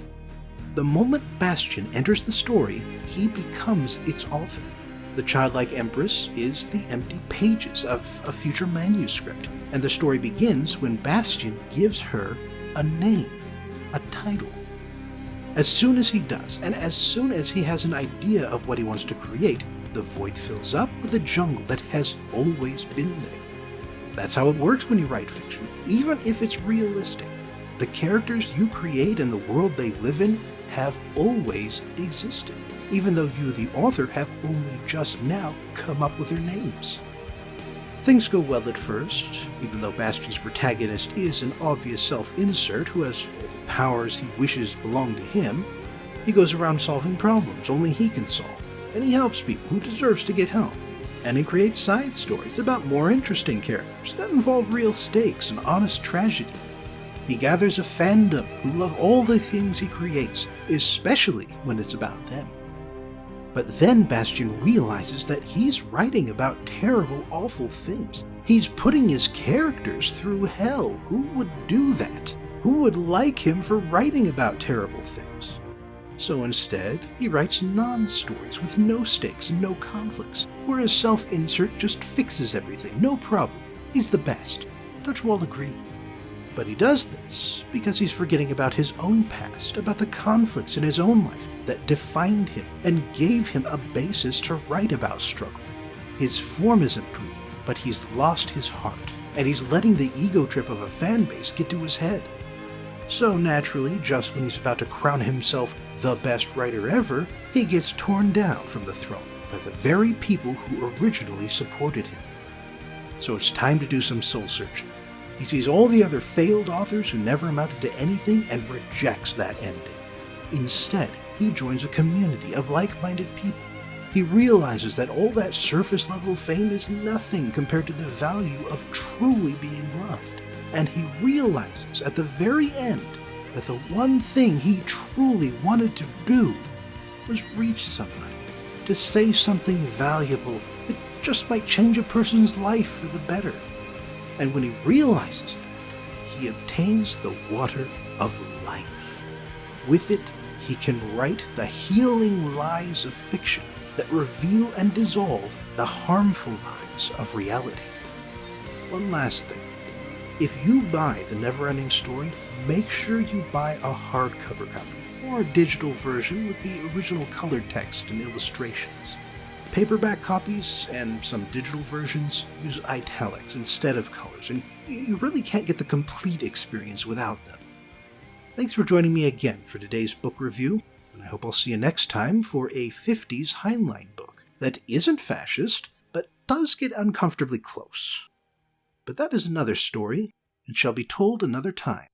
Speaker 1: The moment Bastian enters the story, he becomes its author. The childlike empress is the empty pages of a future manuscript, and the story begins when Bastian gives her a name, a title. As soon as he does, and as soon as he has an idea of what he wants to create, the void fills up with a jungle that has always been there. That's how it works when you write fiction, even if it's realistic. The characters you create and the world they live in have always existed, even though you, the author, have only just now come up with their names. Things go well at first, even though Bastian's protagonist is an obvious self-insert who has all the powers he wishes belong to him. He goes around solving problems only he can solve, and he helps people who deserves to get help. And he creates side stories about more interesting characters that involve real stakes and honest tragedy. He gathers a fandom who love all the things he creates, especially when it's about them. But then Bastian realizes that he's writing about terrible, awful things. He's putting his characters through hell. Who would do that? Who would like him for writing about terrible things? So instead, he writes non-stories with no stakes and no conflicts, where his self-insert just fixes everything, no problem. He's the best. Don't you all agree? But he does this because he's forgetting about his own past, about the conflicts in his own life that defined him and gave him a basis to write about struggle. His form is improving, but he's lost his heart, and he's letting the ego trip of a fan base get to his head. So naturally, just when he's about to crown himself the best writer ever, he gets torn down from the throne by the very people who originally supported him. So it's time to do some soul searching. He sees all the other failed authors who never amounted to anything and rejects that ending. Instead, he joins a community of like-minded people. He realizes that all that surface-level fame is nothing compared to the value of truly being loved. And he realizes at the very end that the one thing he truly wanted to do was reach somebody, to say something valuable that just might change a person's life for the better. And when he realizes that, he obtains the water of life. With it, he can write the healing lies of fiction that reveal and dissolve the harmful lies of reality. One last thing. If you buy the Neverending Story, make sure you buy a hardcover copy, or a digital version with the original colored text and illustrations. Paperback copies and some digital versions use italics instead of colors, and you really can't get the complete experience without them. Thanks for joining me again for today's book review, and I hope I'll see you next time for a 50s Heinlein book that isn't fascist, but does get uncomfortably close. But that is another story, and shall be told another time.